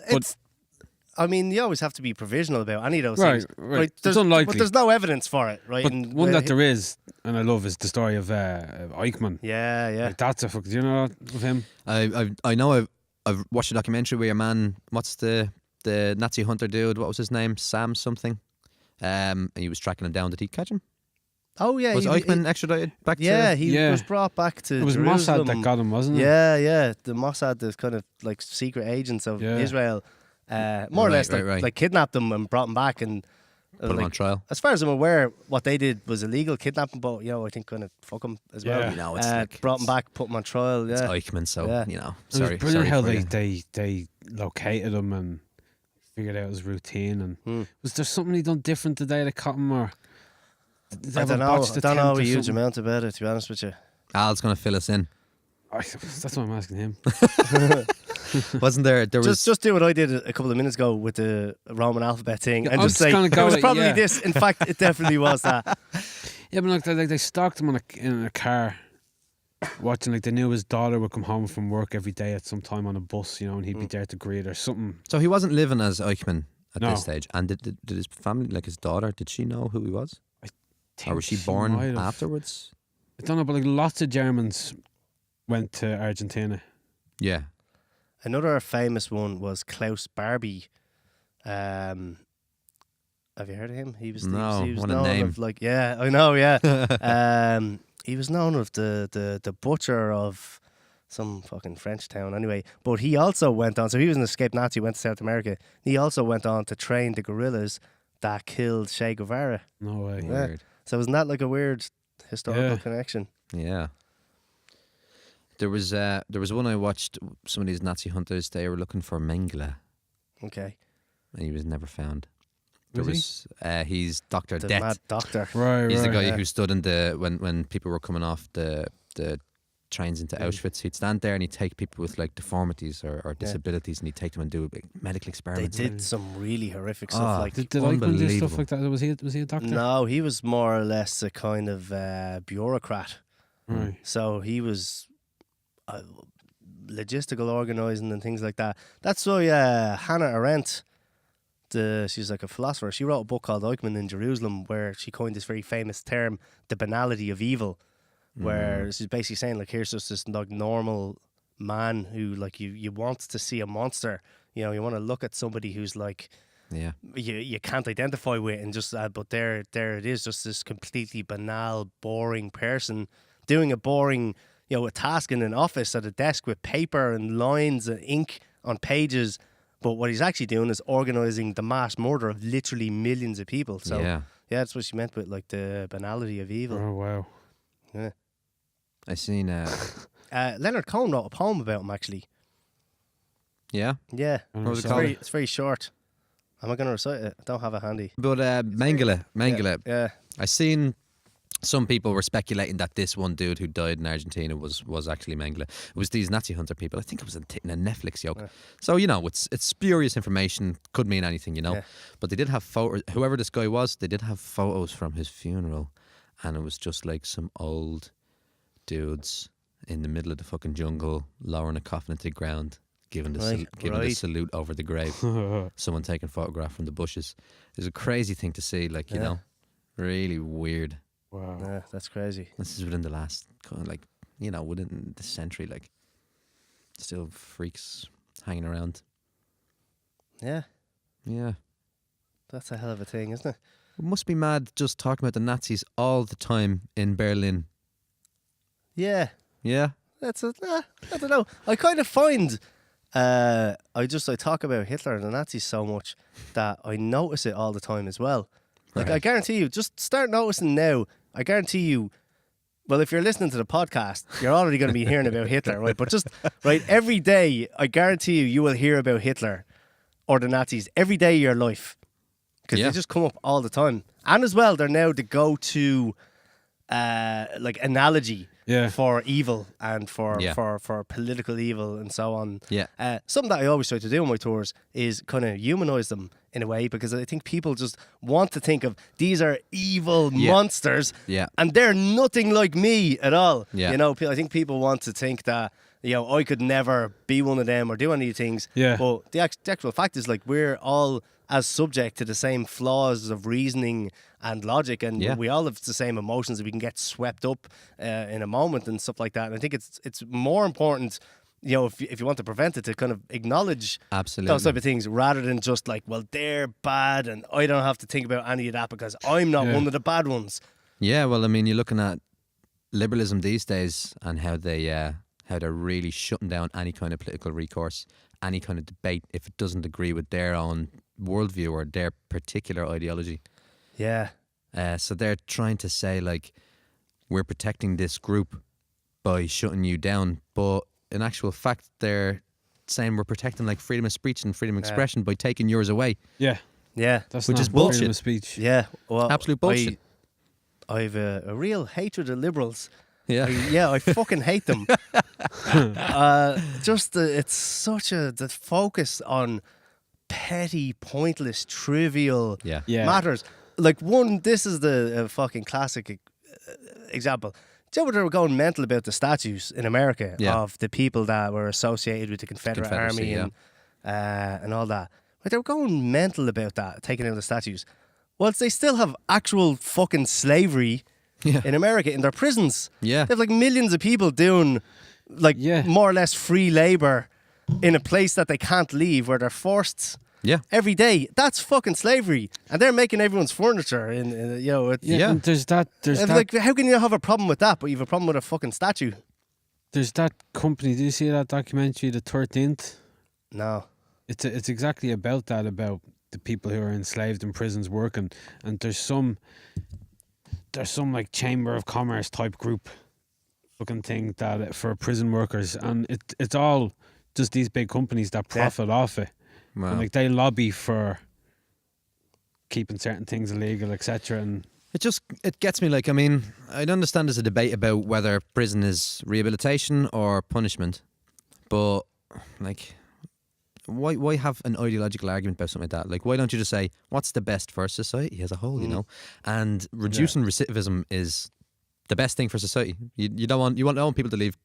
I mean, you always have to be provisional about any of those things. Right. It's unlikely. But there's no evidence for it, right? But one that there is, and I love, is the story of Eichmann. Yeah. Like, that's a fuck. Do you know of him? I know. I've watched a documentary where your man, what's the Nazi hunter dude? What was his name? Sam something. And he was tracking him down. Did he catch him? Oh yeah. Was Eichmann extradited back? He was brought back to. It was Jerusalem. Mossad that got him, wasn't it? Yeah. The Mossad, the kind of like secret agents of Israel. More or less like kidnapped them and brought them back and put them on trial. As far as I'm aware, what they did was illegal kidnapping, but you know, I think kind of fuck them as well. You know, it's like, brought them back, put them on trial. It's Eichmann, so you know. It was brilliant how they located him and figured out his routine. And was there something he done different today that caught him, or I don't know a huge amount about it, to be honest with you. Al's going to fill us in. That's why I'm asking him. Wasn't there was just do what I did a couple of minutes ago with the Roman alphabet thing and I'm just say it was probably this. In fact, it definitely was that. Yeah, but like they stalked him in a car, watching. Like they knew his daughter would come home from work every day at some time on a bus, and he'd be there to greet her. Something. So he wasn't living as Eichmann at No. this stage. And did his family, like his daughter, did she know who he was? Or was she Think born might have. afterwards? I don't know, but like lots of Germans went to Argentina. Yeah. Another famous one was Klaus Barbie. Have you heard of him? He was No, he was what a known name. of like I know, yeah. He was known of the butcher of some fucking French town anyway. But he also went on, so he was an escaped Nazi, went to South America. He also went on to train the guerrillas that killed Che Guevara. No way. Yeah. Weird. So isn't that like a weird historical connection? Yeah. There was one I watched. Some of these Nazi hunters, they were looking for Mengele, Okay. and he was never found. There Was was he's Dr. The Death. mad doctor. Right, He's the guy yeah. who stood in when people were coming off the trains into Auschwitz. He'd stand there and he'd take people with like deformities or disabilities, and he'd take them and do big medical They experiments. did some really horrific stuff. Ah. Like Did Eichmann do Unbelievable. stuff like that? Was he a doctor? no, he was more or less a kind of bureaucrat. Right. So he was logistical organising and things like that. That's why Hannah Arendt, she's like a philosopher. She wrote a book called Eichmann in Jerusalem, where she coined this very famous term, the banality of evil, where she's basically saying like, here's just this like normal man who like you want to see a monster. You want to look at somebody who's like Yeah. you can't identify with, and just but there it is, just this completely banal, boring person doing a boring a task in an office at a desk with paper and lines and ink on pages. But what he's actually doing is organising the mass murder of literally millions of people. So yeah. that's what she meant with like the banality of evil. Oh wow. Yeah. I seen. Leonard Cohen wrote a poem about him actually. Yeah. Yeah, What was it it's called? it's very short. Am I going to recite it? I don't have it handy. But Mengele. Yeah. I seen some people were speculating that this one dude who died in Argentina was actually Mengele. It was these Nazi hunter people. I think it was in a Netflix joke. Yeah. So it's spurious information. Could mean anything, Yeah. But they did have photos. Whoever this guy was, they did have photos from his funeral, and it was just like some old dudes in the middle of the fucking jungle, lowering a coffin into the ground, giving the salute over the grave. Someone taking a photograph from the bushes. It's a crazy thing to see. Like Yeah. really weird. Wow. Yeah, that's crazy. This is within the last, within the century, like, still freaks hanging around. Yeah, Yeah. that's a hell of a thing, isn't it? It must be mad just talking about the Nazis all the time in Berlin. Yeah. Yeah? I don't know. I kind of find I talk about Hitler and the Nazis so much that I notice it all the time as well. Like, Right. I guarantee you, just start noticing now. I guarantee you, well, if you're listening to the podcast, you're already going to be hearing about Hitler, right? But just, right, every day, I guarantee you will hear about Hitler or the Nazis every day of your life. Because Yeah. they just come up all the time. And as well, they're now the go-to, analogy Yeah. for evil and for Yeah. political evil and so on. Yeah. Something that I always try to do on my tours is kind of humanize them in a way, because I think people just want to think of these are evil Yeah. monsters, Yeah. and they're nothing like me at all. Yeah. I think people want to think that I could never be one of them or do any things. Yeah. But the actual fact is, like, we're all as subject to the same flaws of reasoning and logic, and Yeah. we all have the same emotions that we can get swept up in a moment and stuff like that. And I think it's more important, if you want to prevent it, to kind of acknowledge Absolutely. those type of things rather than just like, well, they're bad and I don't have to think about any of that because I'm not Yeah. one of the bad ones. Yeah, well, I mean, you're looking at liberalism these days and how they're really shutting down any kind of political recourse, any kind of debate if it doesn't agree with their own worldview or their particular ideology. Yeah. So they're trying to say, like, we're protecting this group by shutting you down, but in actual fact, they're saying we're protecting like freedom of speech and freedom of expression by taking yours away. Yeah. Yeah. That's Which not is bullshit. freedom of speech. Yeah. Well, Absolute bullshit. I've a real hatred of liberals. Yeah. I fucking hate them. It's such the focus on petty, pointless, trivial Yeah. Yeah. matters. Like, this is the fucking classic example. Do you know what they were going mental about the statues in America Yeah. of the people that were associated with the Confederate Confederacy, Army and all that? But they were going mental about that, taking out the statues. Whilst they still have actual fucking slavery Yeah. in America in their prisons. Yeah. They have like millions of people doing like Yeah. more or less free labor in a place that they can't leave where they're forced Yeah. every day. That's fucking slavery. And they're making everyone's furniture in you know, it's, Yeah, Yeah. and there's that like how can you have a problem with that but you have a problem with a fucking statue? there's that company. Do you see that documentary, The 13th? No. It's exactly about that, about the people who are enslaved in prisons working, and there's some like Chamber of Commerce type group fucking thing that for prison workers, and it's all just these big companies that profit off it, Wow. and like they lobby for keeping certain things illegal, etc. And It gets me. Like, I mean, I'd understand there's a debate about whether prison is rehabilitation or punishment, but like, why have an ideological argument about something like that? Like, why don't you just say what's the best for society as a whole? You know, and reducing recidivism is the best thing for society. You don't want people to leave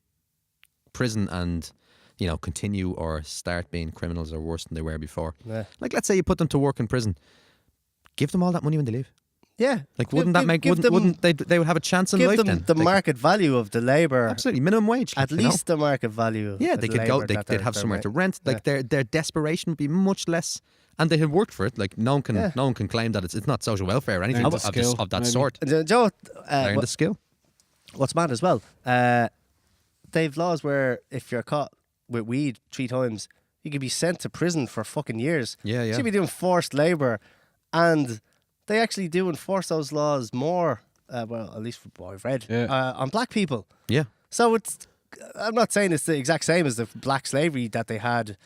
prison and, you know, continue or start being criminals or worse than they were before. Yeah. Like, let's say you put them to work in prison, give them all that money when they leave. Yeah. Like, wouldn't that make wouldn't they would have a chance in give life them then? the They- market value of the labour. Absolutely, minimum wage. At you know? least the market value. Yeah, of they the could go. labour that They'd have they're somewhere to ma- rent. Like their desperation would be much less, and they had worked for it. Like no one can claim that it's not social welfare or anything Learn of, the of, this, skill, of that maybe. sort. And, do you know Learn the skill. what's mad as well? They've laws where if you're caught with weed 3 times, you could be sent to prison for fucking years. Yeah, You yeah. should be doing forced labour, and they actually do enforce those laws more. Well, at least from what I've read, Yeah. on black people. Yeah, So I'm not saying it's the exact same as the black slavery that they had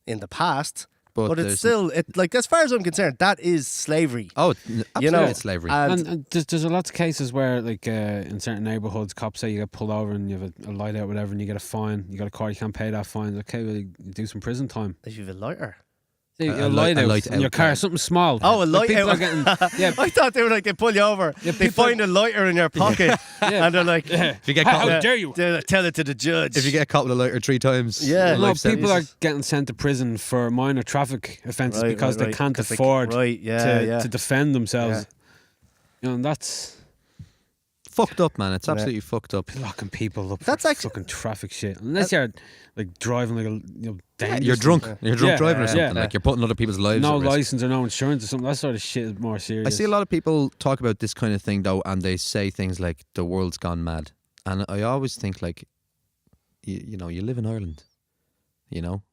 in the past, but it's there's- still like as far as I'm concerned, that is slavery. Oh, absolutely, You know, it's slavery. And there's a lot of cases where, like, in certain neighbourhoods, cops say you get pulled over and you have a light out, whatever, and you get a fine. You got a car, you can't pay that fine. Okay, well, you do some prison time. If you have a lighter. Say A a light out light in your out, car, yeah. something small. Oh, a Like, light people out. are getting, yeah, I thought they were like they pull you over, Yeah, they people- find a lighter in your pocket, Yeah. and they're like, yeah. if you get How caught, dare you? they tell it to the judge. if you get caught with a lighter 3 times, Yeah. a No, life sentence. people are getting sent to prison for minor traffic offences because they can't 'Cause afford to to defend themselves. Yeah. You know, and that's fucked up, man. It's absolutely fucked up. locking people up That's for actually- fucking traffic shit. Unless you're like driving like a dangerous. You're drunk. You're drunk Yeah. driving or Yeah. something. Yeah. Like you're putting other people's lives No at risk. license or no insurance or something. That sort of shit is more serious. I see a lot of people talk about this kind of thing though, and they say things like the world's gone mad, and I always think like, you know, you live in Ireland, you know,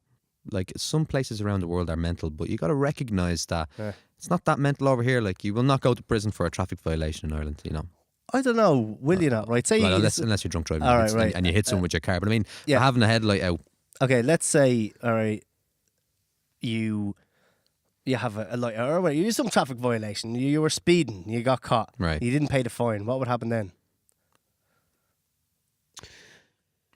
like some places around the world are mental, but you got to recognise that it's not that mental over here. Like you will not go to prison for a traffic violation in Ireland, you know. I don't know, will you not? Right? Say Well, you- unless you're drunk driving All and right, hit- right. and you hit someone with your car. But I mean, yeah. having a headlight out, okay, let's say, all right, you have a lighter, or wait, you do some traffic violation. You were speeding, you got caught. Right. You didn't pay the fine. What would happen then?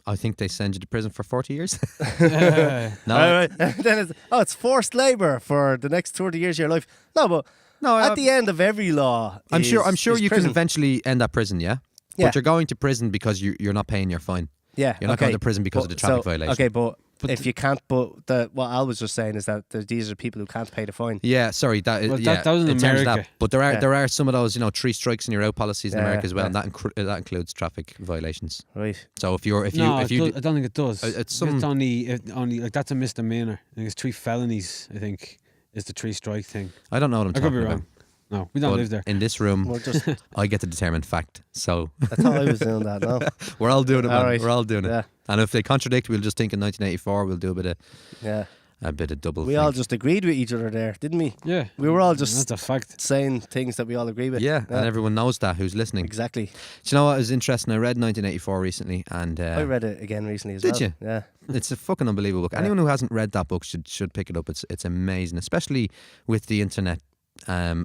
I think they send you to prison for 40 years. Yeah. No, All right. Then it's forced labour for the next 30 years of your life. No, but no. at the end of every law, I'm sure is you prison. can eventually end up prison. Yeah. Yeah. But you're going to prison because you're not paying your fine. Yeah, You're not okay. going to prison because of the traffic violation. Okay, but if you can't, what Al was just saying is that these are people who can't pay the fine. Yeah, sorry. That Well, yeah, that was in terms of America. that. But there are some of those, you know, 3 strikes and you're out policies in Yeah, America as well, yeah. and that includes traffic violations. Right. So if you I don't think it does. It's It's only like that's a misdemeanor. I think it's 3 felonies. I think is the 3 strike thing. I don't know what I'm I could talking be about. wrong. No, we don't But live there. in this room, Well, just I get to determine fact. So I thought I was doing that. No. we're all doing it, man. All right. We're all doing it. Yeah. And if they contradict, we'll just think in 1984 we'll do Yeah. a bit of double. We all just agreed with each other there, didn't we? Yeah, We were all just that's a fact. saying things that we all agree with. yeah, and everyone knows that who's listening. Exactly. Do you know what is interesting? I read 1984 recently, and I read it again recently as Did well. you? Yeah. it's a fucking unbelievable book. Yeah. Anyone who hasn't read that book should pick it up. It's amazing, especially with the internet and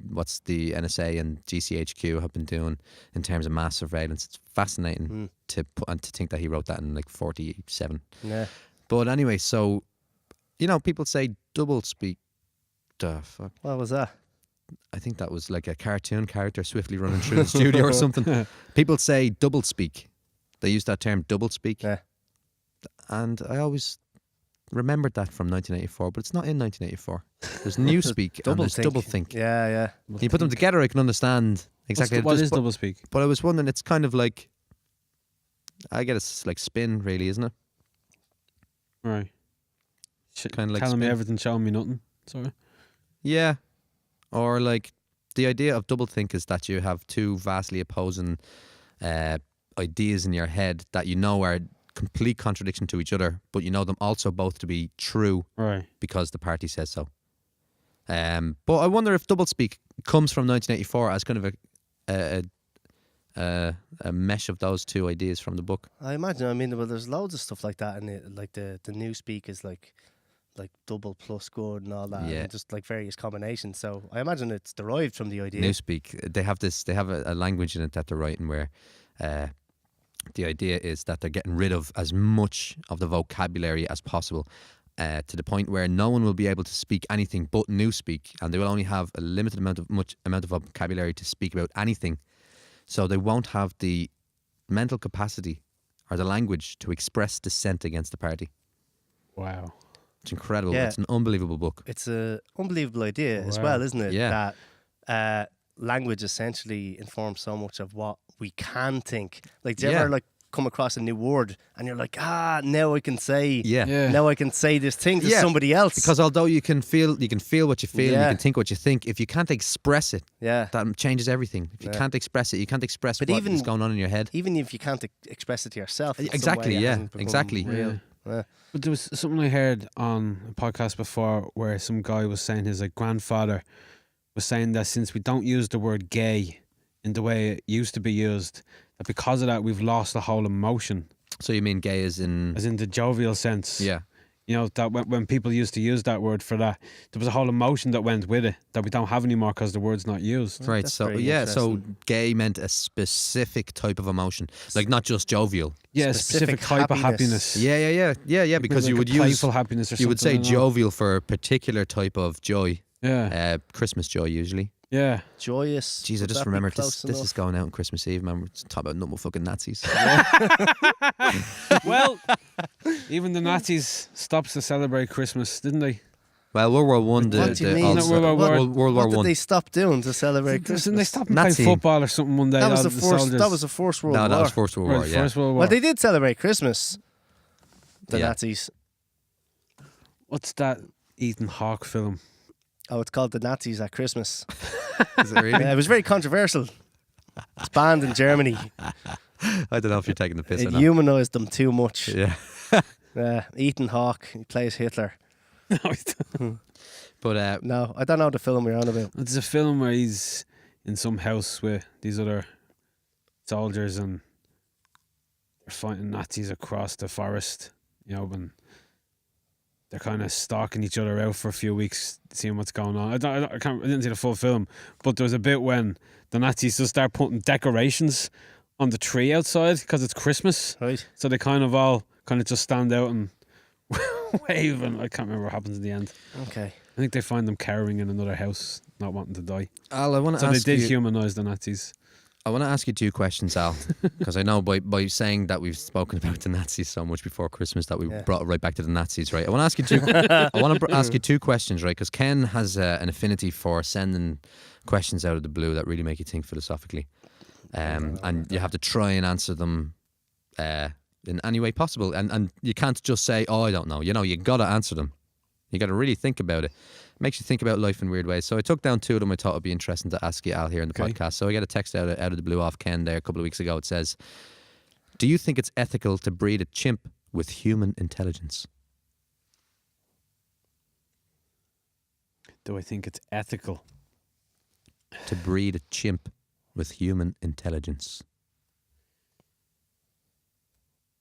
what's the NSA and GCHQ have been doing in terms of mass surveillance. It's fascinating to think that he wrote that in like 47. Yeah. But anyway, so you know, people say double speak. The fuck. What was that? I think that was like a cartoon character swiftly running through the studio or something. People say double speak. They use that term double speak. Yeah. And I always remembered that from 1984, but it's not in 1984. There's new speak and there's double think. Yeah. When you put them together, I can understand exactly What is double speak? But I was wondering, it's kind of like, I guess it's like spin, really, isn't it? Right. Kind of like telling me spin. everything, showing me nothing. Sorry. Yeah. Or like, the idea of double think is that you have two vastly opposing ideas in your head that you know are complete contradiction to each other, but you know them also both to be true Right. because the party says so. But I wonder if doublespeak comes from 1984 as kind of a mesh of those two ideas from the book. I imagine. I mean, well, there's loads of stuff like that, and like the new speak is like double plus good and all that, Yeah. and just like various combinations. So I imagine it's derived from the idea. Newspeak, they have a language in it that they're writing where the idea is that they're getting rid of as much of the vocabulary as possible, to the point where no one will be able to speak anything but Newspeak, and they will only have a limited amount of vocabulary to speak about anything. So they won't have the mental capacity or the language to express dissent against the party. Wow. It's incredible. Yeah. It's an unbelievable book. It's an unbelievable idea as Wow. well, isn't it? Yeah. That language essentially informs so much of what we can think. Like, do you Yeah. ever like come across a new word and you're like, now I can say, Yeah. now I can say this thing to Yeah, somebody else. Because although you can feel what you feel, and you Yeah. can think what you think, if you can't express it, yeah. that changes everything. If you Yeah. can't express it, you can't express But what even- is going on in your head. Even if you can't express it to yourself. in some Exactly, way, it yeah, hasn't become exactly. real. Yeah. Yeah. But there was something I heard on a podcast before where some guy was saying his grandfather was saying that since we don't use the word gay in the way it used to be used, that because of that we've lost the whole emotion, So you mean gay as in... as in the jovial sense. Yeah. You know, that when people used to use that word for that, there was a whole emotion that went with it that we don't have anymore because the word's not used. Right, That's so very yeah, so interesting. gay meant a specific type of emotion, like not just jovial. Yeah, a Specific specific type of happiness. happiness. Yeah, because Maybe you like would a use playful happiness or you would say something, I don't know. jovial for a particular type of joy, Yeah, Christmas joy usually. yeah. Joyous. Jeez, I Would just that be remembered close this is enough? going out on Christmas Eve, man. We're talking about normal fucking Nazis. Well, even the Nazis stopped to celebrate Christmas, didn't they? Well, World War One, What do you mean? Isn't it World War World War What did One. they stop doing to celebrate Didn't they Christmas? stop and play Nazi. football or something one day? That was all the the first. soldiers? That was the First World No, War. that was First World War. Right, Yeah. First World War. Well, they did celebrate Christmas. The Yeah. Nazis. What's that Ethan Hawke film? Oh, it's called The Nazis at Christmas. Is it really? Yeah, it was very controversial. It's banned in Germany. I don't know if you're taking the piss or It not. humanised them too much. Yeah, Ethan Hawke, he plays Hitler. but No, I don't know the film you're on about. There's a film where he's in some house with these other soldiers and they're fighting Nazis across the forest. You know, when they're kind of stalking each other out for a few weeks, seeing what's going on. I didn't see the full film, but there was a bit when the Nazis just start putting decorations on the tree outside because it's Christmas. Right? So they kind of all just stand out and wave, and I can't remember what happens in the end. Okay. I think they find them cowering in another house, not wanting to die. Al, I want to So they ask did you. humanise the Nazis. I want to ask you two questions, Al, because I know by saying that we've spoken about the Nazis so much before Christmas that we Yeah. brought it right back to the Nazis, right? I want to ask you two. I want to ask you two questions, right? Because Ken has an affinity for sending questions out of the blue that really make you think philosophically, and you have to try and answer them in any way possible, and you can't just say, "Oh, I don't know." You know, you got to answer them. You got to really think about it. Makes you think about life in weird ways. So I took down two of them I thought would be interesting to ask you, Al, here in the Okay. podcast. So I got a text out of the blue off Ken there a couple of weeks ago. It says, "Do you think it's ethical to breed a chimp with human intelligence?" Do I think it's ethical? To breed a chimp with human intelligence.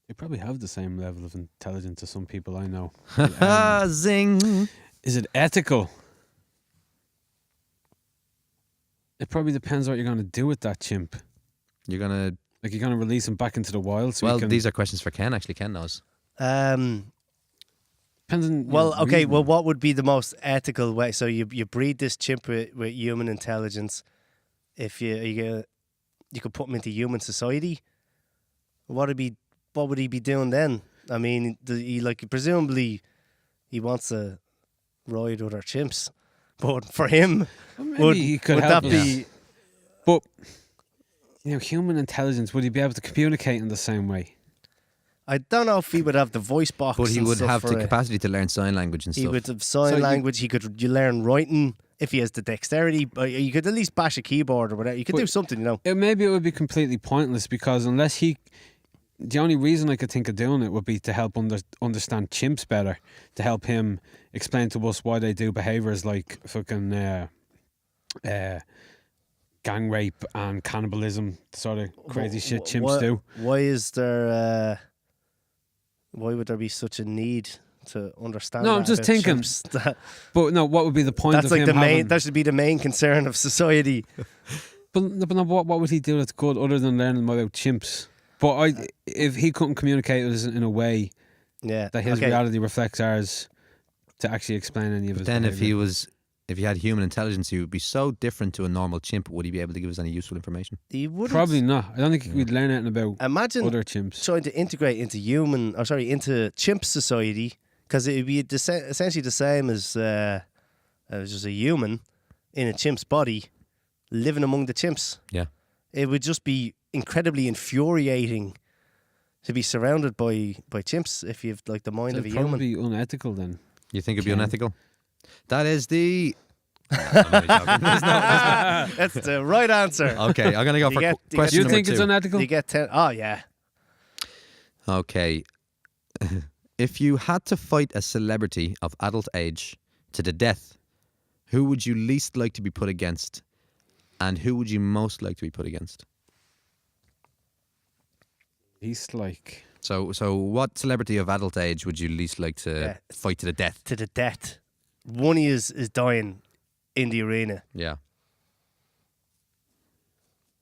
They probably have the same level of intelligence as some people I know. Zing! Is it ethical? It probably depends what you're going to do with that chimp. You're gonna. Like, you're going to release him back into the wild. So he Well, can, these are questions for Ken. Actually, Ken knows. Depends on. Well, your okay. Well, reasoning. what would be the most ethical way? So you breed this chimp with human intelligence. If you could put him into human society, what would he be doing then? I mean, presumably he wants to ride with our chimps, but for him, Well, maybe he could would help that us. be? But human intelligence, would he be able to communicate in the same way? I don't know if he would have the voice box, But he and would stuff have for the it. capacity to learn sign language and He stuff. would have sign So you- language. You learn writing if he has the dexterity. But you could at least bash a keyboard or whatever. You could But- do something, Maybe it would be completely pointless because the only reason I could think of doing it would be to help understand chimps better, to help him explain to us why they do behaviours like fucking gang rape and cannibalism, the sort of crazy shit chimps do. Why is there? Why would there be such a need to understand? No, I'm that just about thinking. chimps? But no, what would be the point That's of like him the main. having? That should be the main concern of society. But no, what would he do that's good other than learning about chimps? But if he couldn't communicate with us in a way Yeah. that his okay. reality reflects ours to actually explain any of But his then behaviour. if he had human intelligence, he would be so different to a normal chimp. Would he be able to give us any useful information? He wouldn't Probably not. I don't think we'd learn anything about imagine other chimps. trying to integrate into into chimp society, because it would be essentially the same as just a human in a chimp's body living among the chimps. Yeah. It would just be incredibly infuriating to be surrounded by chimps if you've like the mind of a It'd human. probably be unethical then. You think it'd be Ken. unethical? That is the. I'm only joking. That's the right answer. Okay, I'm gonna go You for get- you get- question You number think it's 2. unethical? You get 10. Oh yeah. Okay. If you had to fight a celebrity of adult age to the death, who would you least like to be put against? And who would you most like to be put against? He's like So what celebrity of adult age would you least like to Yeah. fight to the death? To the death. One is dying in the arena. Yeah.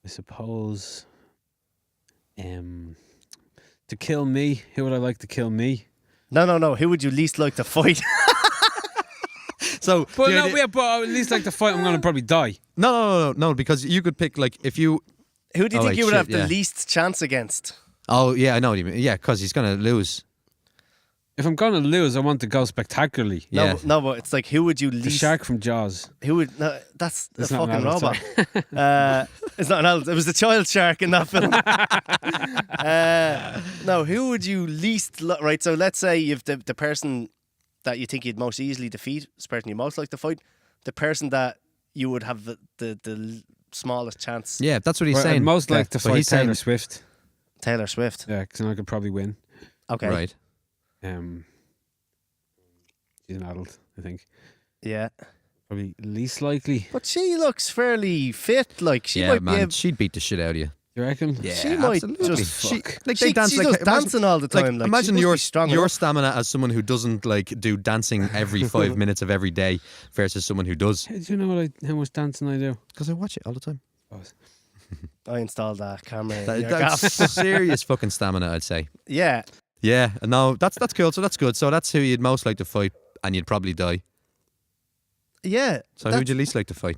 I suppose to kill me. Who would I like to kill me? No. Who would you least like to fight? So But the no, idea- yeah, but I would at least like to fight. I'm gonna probably die. no, because you could pick like if you. Who do you Oh, think wait, you would shit, have the yeah. least chance against? Oh yeah, I know what you mean. Yeah, because he's gonna lose. If I'm gonna lose, I want to go spectacularly. Yeah. No, but it's like who would you The least? shark from Jaws. Who would? No, that's the It's not an fucking adult, robot. It's not an adult. It was the child shark in that film. No, who would you least? Right. So let's say you've the person that you think you'd most easily defeat, is the person you most like to fight, the person that you would have the smallest chance. Yeah, that's what he's Well, saying. I'd most like to But fight he's Taylor saying- Swift. Taylor Swift. Yeah, because I could probably win. Okay. Right. She's an adult, I think. Yeah. Probably least likely. But she looks fairly fit. Like she Yeah, might man, be. Able, she'd beat the shit out of you. You reckon? Yeah, she might absolutely. just She, fuck. like She they dance does like dancing all the time. Like, imagine she your must be strong your enough. stamina as someone who doesn't like do dancing every 5 minutes of every day versus someone who does. Hey, do you know how much dancing I do? Because I watch it all the time. I installed that camera. in That, your that's gaff. serious fucking stamina, I'd say. Yeah. Yeah, no, that's cool. So that's good. So that's who you'd most like to fight, and you'd probably die. Yeah. So who would you least like to fight?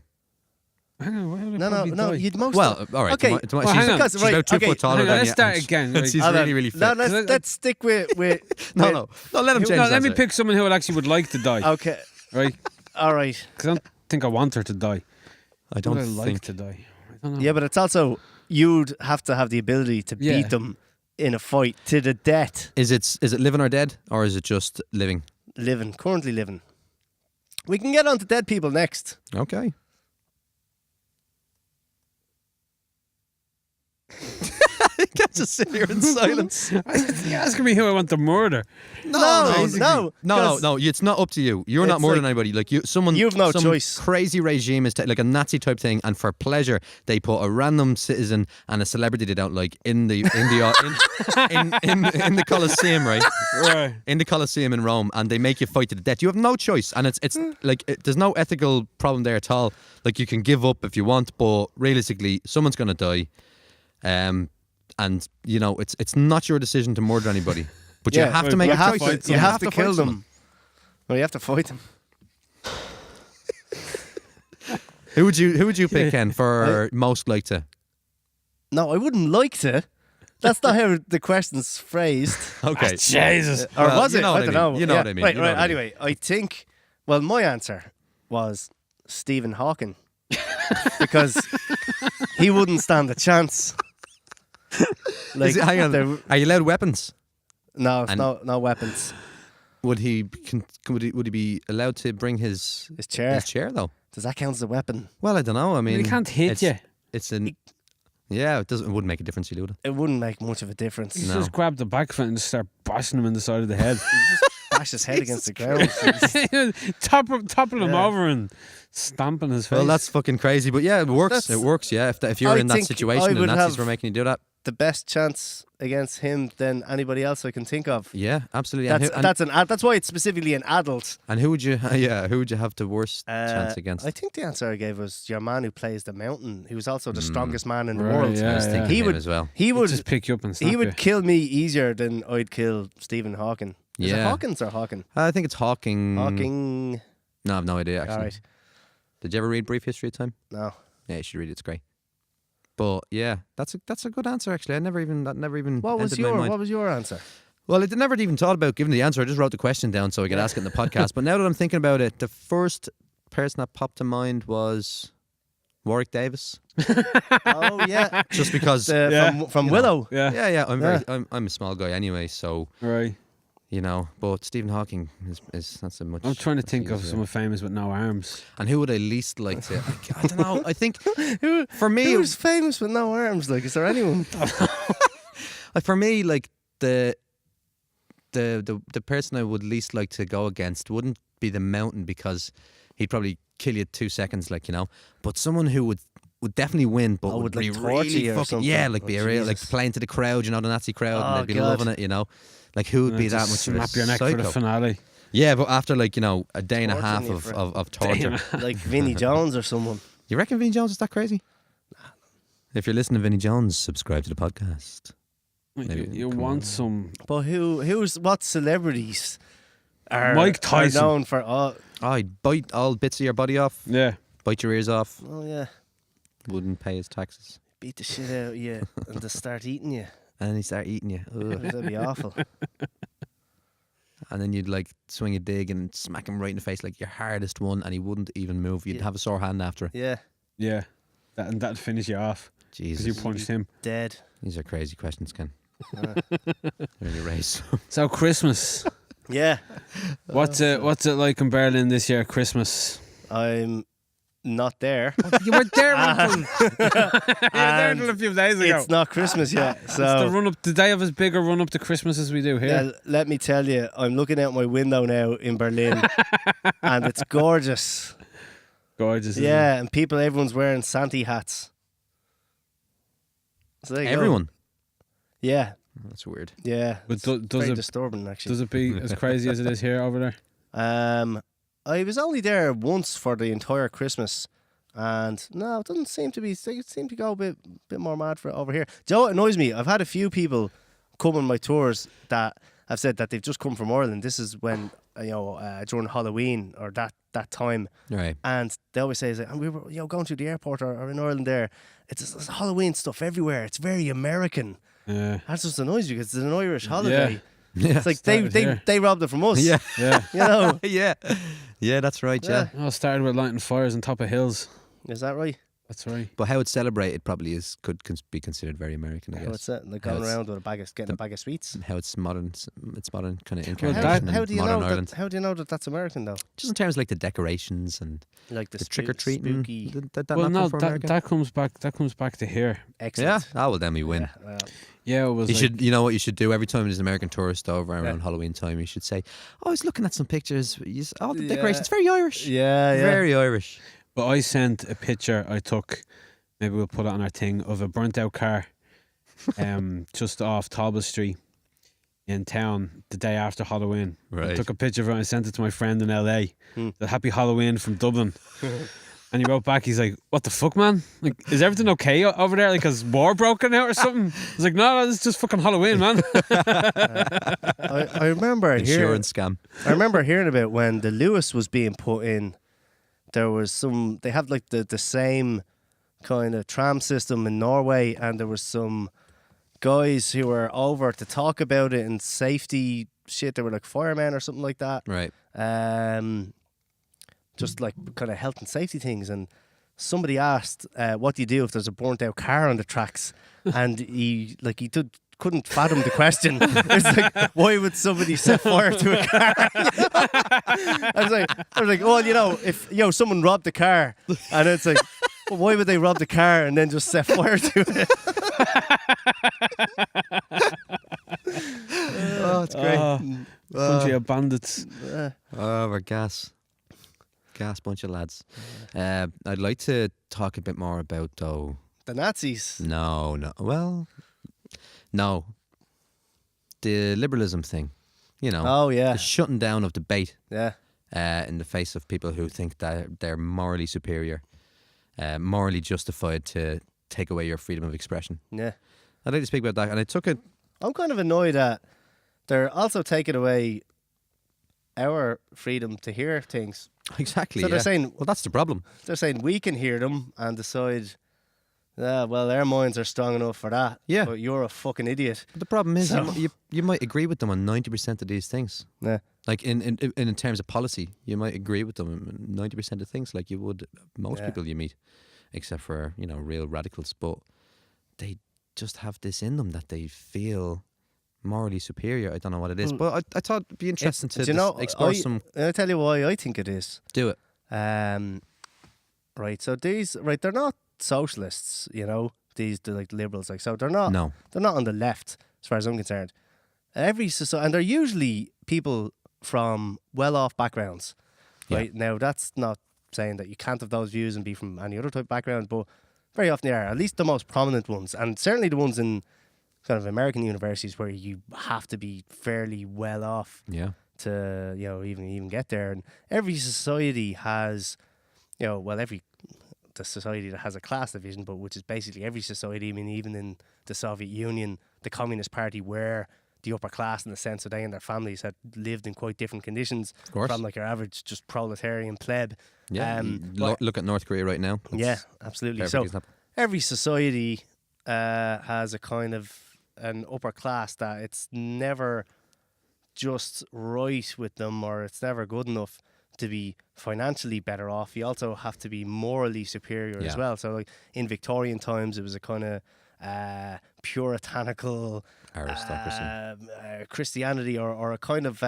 Hang on, why would I No. probably die? You'd most. Well, all right. Okay. She's, Well, hang on. Because, she's right, about 2 okay, foot taller hang on, than let's you. start and again, she's right. Hold on. really, really fit. No, Cause I- let's stick with No, let him change. No, his let me answer. pick someone who actually would like to die, Okay. right? All right. Because I don't think I want her to die. I Who don't would I like think. to die? I don't know. Yeah, but it's also you'd have to have the ability to Yeah. beat them in a fight to the death. Is it living or dead, or is it just living? Currently living. We can get on to dead people next. Okay. You can't just sit here in silence. You're asking me who I want to murder. No. No. It's not up to you. You're not It's more than like- anybody. Like you've no some choice. Crazy regime is like a Nazi type thing, and for pleasure, they put a random citizen and a celebrity they don't like in the Colosseum, right? Right. In the Colosseum in Rome, and they make you fight to the death. You have no choice, and it's like there's no ethical problem there at all. Like you can give up if you want, but realistically, someone's gonna die. And you know it's not your decision to murder anybody, but you Yeah, have to right, make You a have choice. to, you have to fight kill someone. them. Well, you have to fight him. Who would you pick, Ken, for most like to? No, I wouldn't like to. That's not how the question's phrased. Okay. Jesus. Or Well, was you it? know what I I don't mean. know. You know what I mean. Right, You know right. what I mean. Anyway, I think, well, my answer was Stephen Hawking. Because he wouldn't stand a chance. Like, Hang on. there- Are you allowed weapons? no, And- no weapons. Would he be allowed to bring his His chair. his chair though? Does that count as a weapon? Well, I don't know. I mean, He can't hit it's, you. It's an yeah. It wouldn't make a difference. You would. It wouldn't make much of a difference. You No. just grab the back of it and just start bashing him in the side of the head. Bash his head against the ground. Topple him Yeah. over and stamping his face. Well, that's fucking crazy, but yeah, it works. That's- It works. Yeah, if you're I in that think situation I and would Nazis have- were making you do that, The best chance against him than anybody else I can think of. yeah, absolutely. And That's why it's specifically an adult. and who would you? Yeah, who would you have the worst chance against? I think the answer I gave was your man who plays the mountain. He was also the strongest man in the Right, world. yeah, I was thinking He him would- as well. He He'd would just pick you up and snap he would you. kill me easier than I'd kill Stephen Hawking. Is it Yeah. Hawkins or Hawking? I think it's Hawking. Hawking. No, I've no idea. Actually, All right. did you ever read Brief History of Time? No. Yeah, you should read it. It's great. But yeah, that's a good answer actually. That never even What was entered my mind. What was your answer? Well, I never even thought about giving the answer. I just wrote the question down so I could ask it in the podcast. But now that I'm thinking about it, the first person that popped to mind was Warwick Davis. Oh yeah. Just because, From you know. Willow. Yeah. yeah, I'm a small guy anyway, so Right. you know. But Stephen Hawking is that's a much. I'm trying to that's think of easier. someone famous with no arms. And who would I least like to? I don't know. I think for me, Who's famous with no arms? Like, is there anyone? for me, like the person I would least like to go against wouldn't be the mountain because he'd probably kill you 2 seconds, like, you know. But someone who would definitely win, but Oh, would would, be like, torture really you or fucking something? like Oh, be a real like Jesus. playing to the crowd, you know, the Nazi crowd, and Oh, they'd be God. loving it, you know. Like who would be that Just much of a snap your neck for the psycho? finale. Yeah, but after like, you know, a day and a Torturing half you of, for- of torture. Like Vinnie Jones or someone. You reckon Vinnie Jones is that crazy? If you're listening to Vinnie Jones, subscribe to the podcast. Maybe You come want on. some But what celebrities are, Mike Tyson. are known for? Oh I'd bite all bits of your body off, yeah. bite your ears off, yeah, wouldn't pay his taxes. beat the shit out of you and just start eating you. And then he'd start eating you. Ugh. That'd be awful. And then you'd like swing a dig and smack him right in the face, like your hardest one, and he wouldn't even move. You'd Yeah. have a sore hand after it. Yeah, Yeah. And that'd finish you off because you Jesus. punched him. dead. These are crazy questions, Ken. Uh, Really race. So Christmas. yeah, What's it like in Berlin this year, Christmas? I'm not there. You were there until, you were there until a few days ago. It's not Christmas yet, It's the so. run up. Did they have as big a run up to Christmas as we do here? Yeah, let me tell you, I'm looking out my window now in Berlin, and it's gorgeous. Gorgeous. isn't it? Yeah, and everyone's wearing Santa hats. So there you go. Everyone. Yeah, That's weird. yeah. But It's does very it disturbing, actually. does it be as crazy as it is here over there? I was only there once for the entire Christmas, and no, it doesn't seem to be. It seemed to go a bit more mad for it over here. Do you know what annoys me? I've had a few people come on my tours that have said that they've just come from Ireland. This is when during Halloween or that time, Right. and they always say, and we were going through the airport or in Ireland there. It's Halloween stuff everywhere. It's very American. Yeah. That just annoys me because it's an Irish holiday. Yeah. It's like started here. they robbed it from us. Yeah. Yeah. You know. Yeah. Yeah, that's right, yeah. Oh, it started with lighting fires on top of hills. Is that right? That's right. But how it's celebrated probably could be considered very American, I How guess. it's like How going it's- around with getting a bag of sweets. How it's modern kind of Well, incarnation that- How in do you modern know Ireland. that? How do you know that that's American though? Just in terms of like the decorations and Like the, the trick or treating. spooky. That Well, not no, come from America? that comes back. That comes back to here. Yeah. Excellent. Oh well, then we win. Yeah, well, Yeah, it was. You like, should, you know what you should do every time there's an American tourist over around Yeah. Halloween time. You should say, "Oh, I was looking at some pictures. Oh, the Yeah. decorations, very Irish. yeah. Very Irish." But I sent a picture I took. Maybe we'll put it on our thing of a burnt out car, just off Talbot Street in town the day after Halloween. I Right. took a picture of it and sent it to my friend in LA. Hmm. The Happy Halloween from Dublin. And he wrote back, he's like, "What the fuck, man? Like, is everything okay over there? Like, has war broken out or something?" He's like, "No, it's just fucking Halloween, man." I remember hearing. Insurance scam. I remember hearing about when the Lewis was being put in. There was some. They have like the same kind of tram system in Norway, and there was some guys who were over to talk about it and safety shit. They were like firemen or something like that. Right. Just like kind of health and safety things. And somebody asked, "What do you do if there's a burnt out car on the tracks?" And couldn't fathom the question. It's like, why would somebody set fire to a car? I was like, well, if someone robbed the car, and it's like, well, why would they rob the car and then just set fire to it? Oh, it's great. Country of bandits. We're gas bunch of lads. I'd like to talk a bit more about though. The Nazis. No. Well, no. The liberalism thing, Oh yeah. the shutting down of debate. Yeah. In the face of people who think that they're morally superior, morally justified to take away your freedom of expression. Yeah. I'd like to speak about that, and I took it. I'm kind of annoyed that they're also taking away our freedom to hear things. Exactly. So they're saying, well, that's the problem. they're saying we can hear them and decide, well, our minds are strong enough for that. Yeah. But you're a fucking idiot. But the problem is, So- you might agree with them on 90% of these things. Yeah. Like in terms of policy, you might agree with them on 90% of things, like you would most Yeah. people you meet, except for real radicals. But they just have this in them that they feel morally superior. I don't know what it is, but I thought it'd be interesting to explore some. I'll tell you why I think it is. Do it. Right. So they're not socialists. They're like liberals. Like, so they're not. No. They're not on the left, as far as I'm concerned. Every society, and they're usually people from well-off backgrounds. Right. Now, that's not saying that you can't have those views and be from any other type of background, but very often they are. At least the most prominent ones, and certainly the ones in kind of American universities where you have to be fairly well off Yeah. to even get there. And every society has the society that has a class division, but which is basically every society. I mean, even in the Soviet Union, the Communist Party were the upper class in the sense that they and their families had lived in quite different conditions Of course. from like your average just proletarian pleb. Yeah. Look at North Korea right now. It's Yeah, absolutely. perfect So example. every society has a kind of an upper class that it's never just right with them, or it's never good enough to be financially better off. You also have to be morally superior as Yeah. well. So like in Victorian times, it was a kind of puritanical Aristocracy. Christianity, or a kind of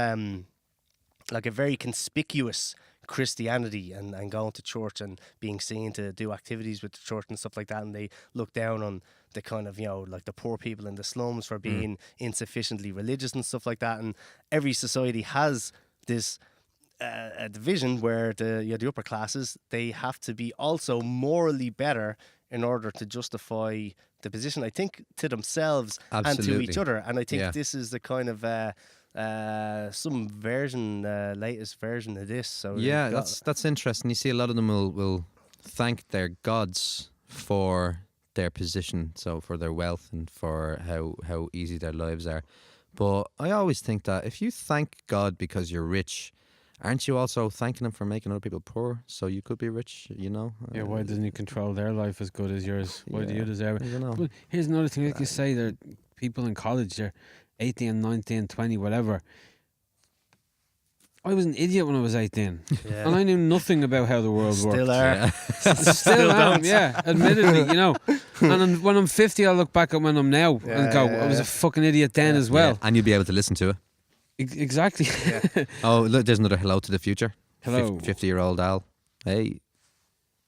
like a very conspicuous Christianity, and going to church and being seen to do activities with the church and stuff like that. And they look down on the kind of, like the poor people in the slums for being insufficiently religious and stuff like that. And every society has this a division where the upper classes, they have to be also morally better in order to justify the position, I think, to themselves and to Absolutely. each other. And I think Yeah. this is the kind of some version, latest version of this. So Yeah, they've got- that's interesting. You see, a lot of them will thank their gods for their position, so for their wealth and for how easy their lives are. But I always think that if you thank God because you're rich, aren't you also thanking him for making other people poor so you could be rich? Yeah, why doesn't he control their life as good as yours? Why do Yeah, you deserve I it? don't know. But here's another thing, like you say, there are people in college, they're 18, 19, 20, whatever. I was an idiot when I was 18. Yeah. And I knew nothing about how the world worked. Still are. Yeah. Still am, don't. yeah, admittedly, And when I'm 50, I'll look back at when I'm now and go, I was Yeah. a fucking idiot then as well. Yeah, and you'll be able to listen to it. Exactly. Oh, look, there's another hello to the future. Hello. 50-year-old Al. Hey.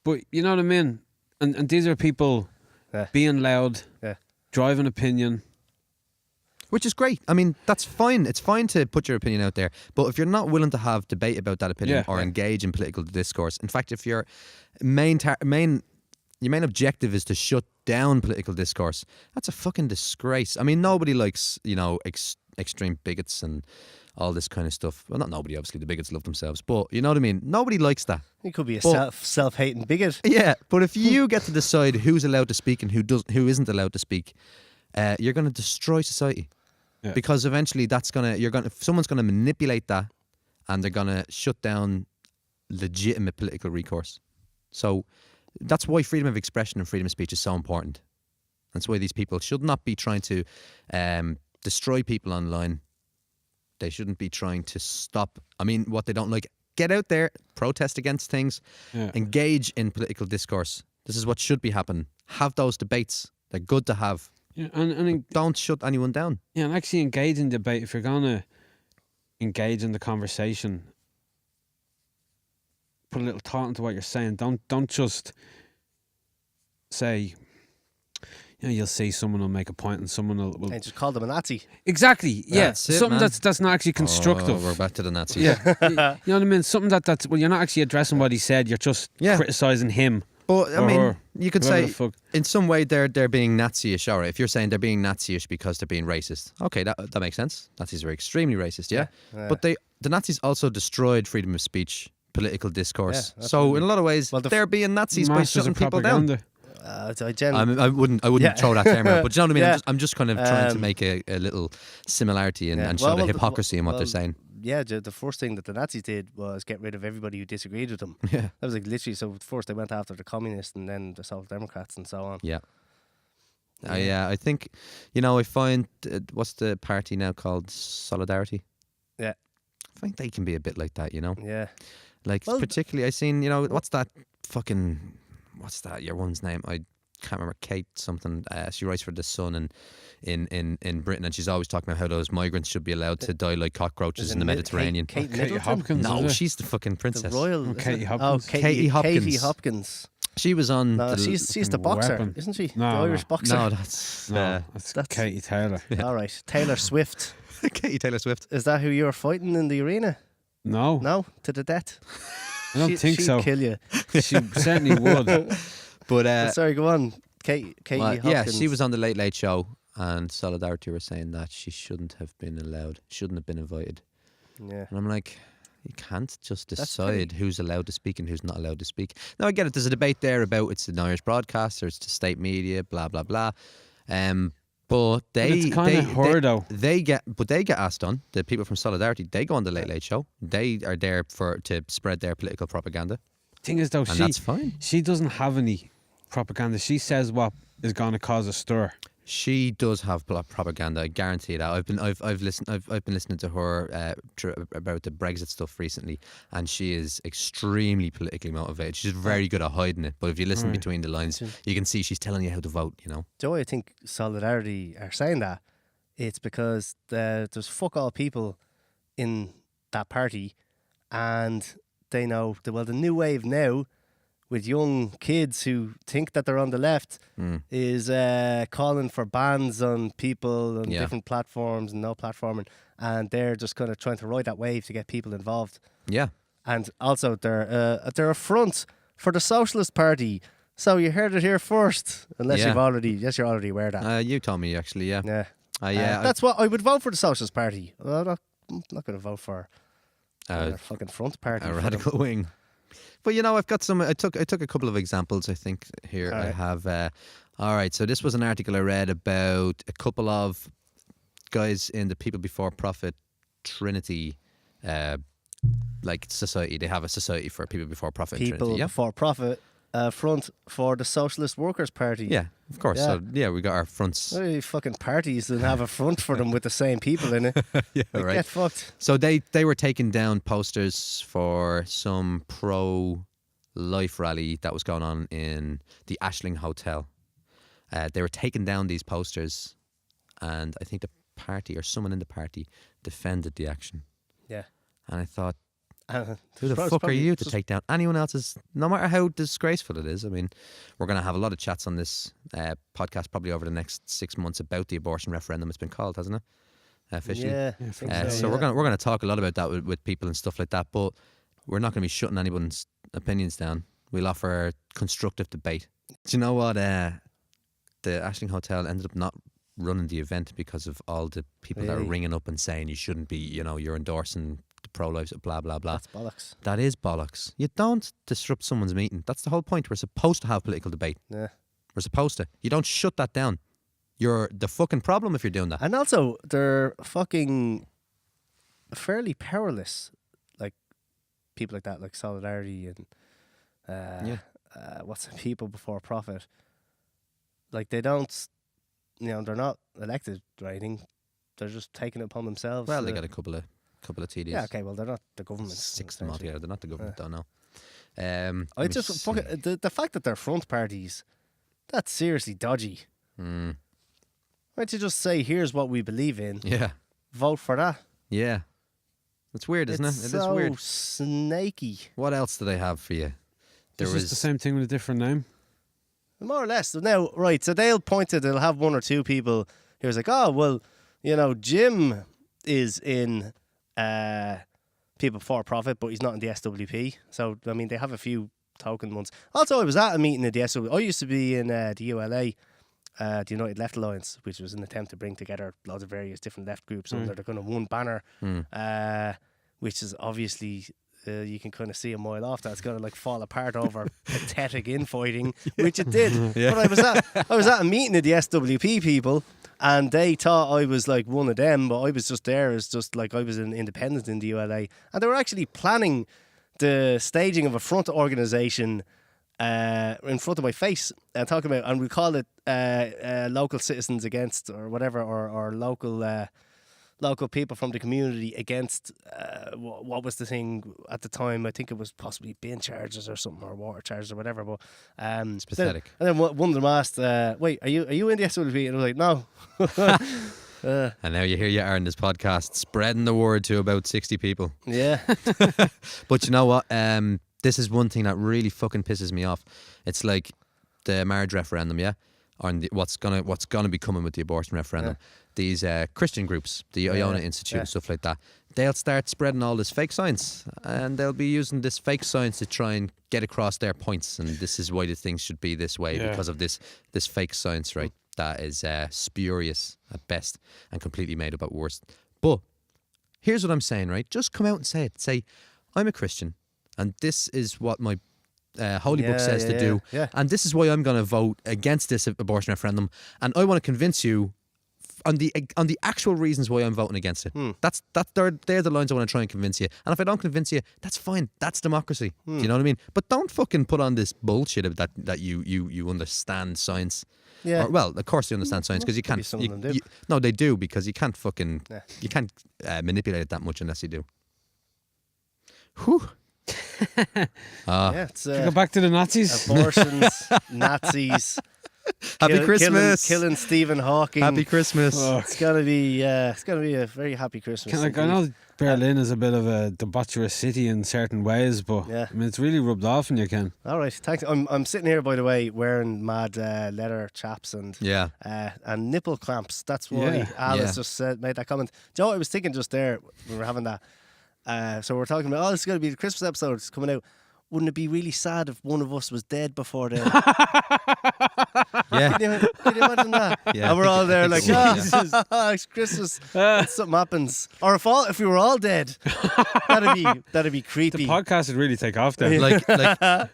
But you know what I mean? And these are people Yeah. being loud, Yeah. driving opinion. Which is great. I mean, that's fine. It's fine to put your opinion out there. But if you're not willing to have debate about that opinion Yeah. or Yeah. engage in political discourse, in fact, if your main objective is to shut down political discourse, that's a fucking disgrace. I mean, nobody likes, extreme bigots and all this kind of stuff. Well, not nobody, obviously. The bigots love themselves, but you know what I mean. Nobody likes that. He could be a But- self-hating bigot. Yeah, but if you get to decide who's allowed to speak and who isn't allowed to speak, you're going to destroy society. Yeah. Because eventually someone's going to manipulate that, and they're going to shut down legitimate political recourse. So that's why freedom of expression and freedom of speech is so important. That's why these people should not be trying to destroy people online. They shouldn't be trying to stop. I mean, what they don't like. Get out there, protest against things, engage in political discourse. This is what should be happening. Have those debates. They're good to have. Yeah, and Don't shut anyone down. yeah, and actually engage in debate. If you're gonna engage in the conversation, put a little thought into what you're saying. Don't just say, you know, you'll see someone will make a point and someone will And just call them a Nazi. exactly, yeah, That's it, something man. that's not actually constructive. Oh, we're back to the Nazis. Yeah, you know what I mean. Something that's well, you're not actually addressing what he said. You're just criticizing him. But I Or mean, her. you could Whoever say the fuck. in some way they're being Nazi-ish. All right, if you're saying they're being Nazi-ish because they're being racist, okay, that makes sense. Nazis are extremely racist, yeah. But the Nazis also destroyed freedom of speech, political discourse. Yeah, so in a lot of ways, Well, they're being Nazis by Masters shutting of people down. propaganda. I I wouldn't Yeah. throw that term out, but do you know what I mean? Yeah. I'm just kind of trying to Um, make a little similarity and, Yeah. and show Well, the well, hypocrisy in what well, they're saying. Yeah, the first thing that the Nazis did was get rid of everybody who disagreed with them. Yeah, That was like literally, so first they went after the communists and then the Social Democrats and so on. yeah. I think, I find what's the party now called? Solidarity. Yeah. I think they can be a bit like that, Yeah. Like Well, particularly, I seen, what's that? Your one's name? I can't remember. Kate something. She writes for the Sun and in Britain, and she's always talking about how those migrants should be allowed to die like cockroaches in the Mediterranean. Kate Katie Middleton? Hopkins. No, is it? she's the fucking The princess. royal. Oh, Katie isn't it? Hopkins. Oh, Katie Hopkins. Katie Hopkins. She was on. No, the, she's the fucking boxer, weapon. isn't she? No, the no. Irish boxer. no, that's No, that's Katie Taylor. All right. Taylor Swift. Katie Taylor Swift. Is that who you're fighting in the arena? No, No, to the death. I don't think she'd so. Kill you. She certainly would. But Sorry, go on. Katie well, Hopkins. yeah, she was on the Late Late Show, and Solidarity were saying that she shouldn't have been invited. Yeah. And I'm like, you can't just That's decide who's allowed to speak and who's not allowed to speak. Now, I get it. There's a debate there about it's an Irish broadcaster, it's the state media, blah, blah, blah. But it's kinda her, though. They get asked on. The people from Solidarity, they go on the Late Late Show. They are there to spread their political propaganda. Thing is, though, And that's fine. she doesn't have any propaganda. She says what is going to cause a stir. She does have propaganda. I guarantee that. I've been listening to her about the Brexit stuff recently, and she is extremely politically motivated. She's very good at hiding it, but if you listen Right. between the lines, you can see she's telling you how to vote. Do you know why I think Solidarity are saying that? It's because there's fuck all people in that party, and they know the new wave now with young kids who think that they're on the left is calling for bans on people on different platforms and no platforming, and they're just kind of trying to ride that wave to get people involved. Yeah, And also they're a front for the Socialist Party. So you heard it here first, unless Yeah. you're already aware of that. you told me actually. Yeah, Yeah. yeah. That's what I would vote for the Socialist Party. I'm not going to vote for a fucking front party. a for them. radical wing. But I've got some. I took a couple of examples. I think here I Alright. have. All right, so this was an article I read about a couple of guys in the People Before Profit Trinity, like society. They have a society for People Before Profit. People Trinity, yeah? Before Profit front for the Socialist Workers' Party. Yeah, of course. Yeah. So we got our fronts. Well, fucking parties that have a front for them with the same people in it. Yeah, Like, right. Get fucked. So they were taking down posters for some pro-life rally that was going on in the Ashling Hotel. They were taking down these posters, and I think the party or someone in the party defended the action. Yeah. And I thought, Who who the fuck are you to take down anyone else's, no matter how disgraceful it is? I mean, we're going to have a lot of chats on this podcast probably over the next 6 months about the abortion referendum. It's been called, hasn't it? Officially. Yeah. Yeah, I think So we're gonna talk a lot about that with people and stuff like that, but we're not gonna be shutting anyone's opinions down. We'll offer constructive debate. Do you know what? The Ashling Hotel ended up not running the event because of all the people that are Really? ringing up and saying you shouldn't be, you're endorsing the pro-life, blah, blah, blah. That's bollocks. That is bollocks. You don't disrupt someone's meeting. That's the whole point. We're supposed to have political debate. Yeah. We're supposed to. You don't shut that down. You're the fucking problem if you're doing that. And also, they're fucking fairly powerless. Like, people like that, like Solidarity and what's the People Before Profit. Like, they don't, they're not elected or anything. They're just taking it upon themselves. Well, they got a couple of TDs. Yeah, okay, well, they're not the government. 6 of them altogether. They're not the government, though, no. I let me just, see. the fact that they're front parties, that's seriously dodgy. Mm, Why don't you just say, here's what we believe in, yeah. vote for that? Yeah. It's weird, isn't It's it? It so is weird. snaky. What else do they have for you? There It's just the same thing with a different name. More or less. So now, right, so they'll have one or two people who's like, oh, well, Jim is in People For Profit, but he's not in the SWP. So, I mean, they have a few token ones. Also, I was at a meeting at the SWP. I used to be in the ULA, the United Left Alliance, which was an attempt to bring together lots of various different left groups under the kind of one banner, which is obviously... you can kind of see a mile off that it's going to like fall apart over pathetic infighting, which it did. Yeah. But I was at a meeting of the SWP people, and they thought I was like one of them, but I was just there as just like I was an independent in the ULA, and they were actually planning the staging of a front organisation in front of my face, talking about, and we call it local citizens against or whatever, or local people from the community against what was the thing at the time? I think it was possibly bin charges or something, or water charges or whatever. But It's pathetic. And then one of them asked, "Wait, are you in the SWP?" And I was like, "No." And now you are in this podcast spreading the word to about 60 people. Yeah, But you know what? This is one thing that really fucking pisses me off. It's like the marriage referendum, yeah? Or what's gonna be coming with the abortion referendum. These Christian groups, the Iona Institute and stuff like that, they'll start spreading all this fake science, and they'll be using this fake science to try and get across their points, and this is why the things should be this way because of this fake science, right? That is spurious at best and completely made up at worst. But here's what I'm saying, right? Just come out and say it. Say, I'm a Christian, and this is what my Holy Book says to do, and this is why I'm going to vote against this abortion referendum, and I want to convince you on the actual reasons why I'm voting against it. They're the lines I want to try and convince you. And if I don't convince you, that's fine. That's democracy. Do you know what I mean? But don't fucking put on this bullshit of that you understand science. yeah. Or, well, of course you understand science because you Maybe can't. some of them do. No, they do because you can't fucking you can't manipulate it that much unless you do. Whew. Yeah, it's Go back to the Nazis. abortions, Nazis. Happy Christmas. Killing Stephen Hawking. Happy Christmas. It's gonna be a very happy Christmas. I know Berlin is a bit of a debaucherous city in certain ways, but Yeah. I mean it's really rubbed off when you can. All right, thanks. I'm sitting here, by the way, wearing mad leather chaps and Yeah. and nipple clamps. That's why Yeah. Alice just made that comment. Do you know what I was thinking just there when we were having that? So we're talking about, this is going to be the Christmas episode. It's coming out. Wouldn't it be really sad if one of us was dead before then? Yeah. Can you imagine that? Yeah, And we're all there like, I think it's Christmas. Something happens. Or if we were all dead, that'd be The creepy. podcast would really take off then. like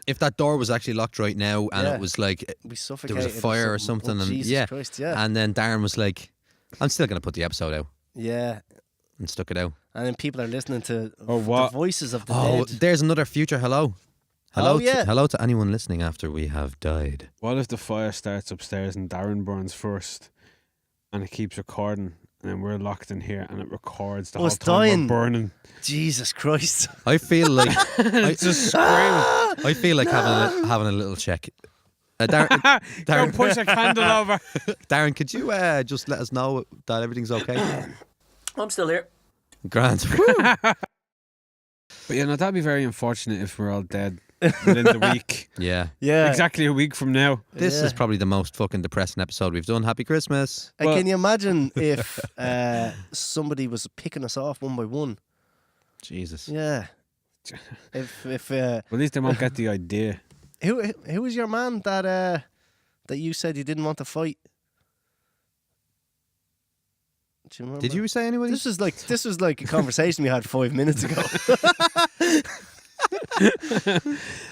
if that door was actually locked right now and Yeah. it was like We there suffocated. was a fire or something, Oh, and Jesus Christ, yeah. and then Darren was like, I'm still going to put the episode out, Yeah. and stuck it out. And then people are listening to Oh, the what? voices of the Oh, dead. there's another future hello. Oh, yeah. Hello to anyone listening after we have died. What if the fire starts upstairs and Darren burns first and it keeps recording and then we're locked in here and it records the whole Us time dying. we're burning? Jesus Christ. I feel like It's just screaming. I feel like having a little check. Darren, Don't push a candle over. Darren, could you just let us know that everything's okay? I'm still here. Grant. But that'd be very unfortunate if we're all dead within the week. Yeah. Yeah. Exactly a week from now. This Yeah. is probably the most fucking depressing episode we've done. Happy Christmas. And Well- can you imagine if somebody was picking us off one by one? Jesus. Yeah. If Well, at least they won't get the idea. who was your man that you said you didn't want to fight? Do you remember? Did you say anybody? This was like a conversation we had 5 minutes ago.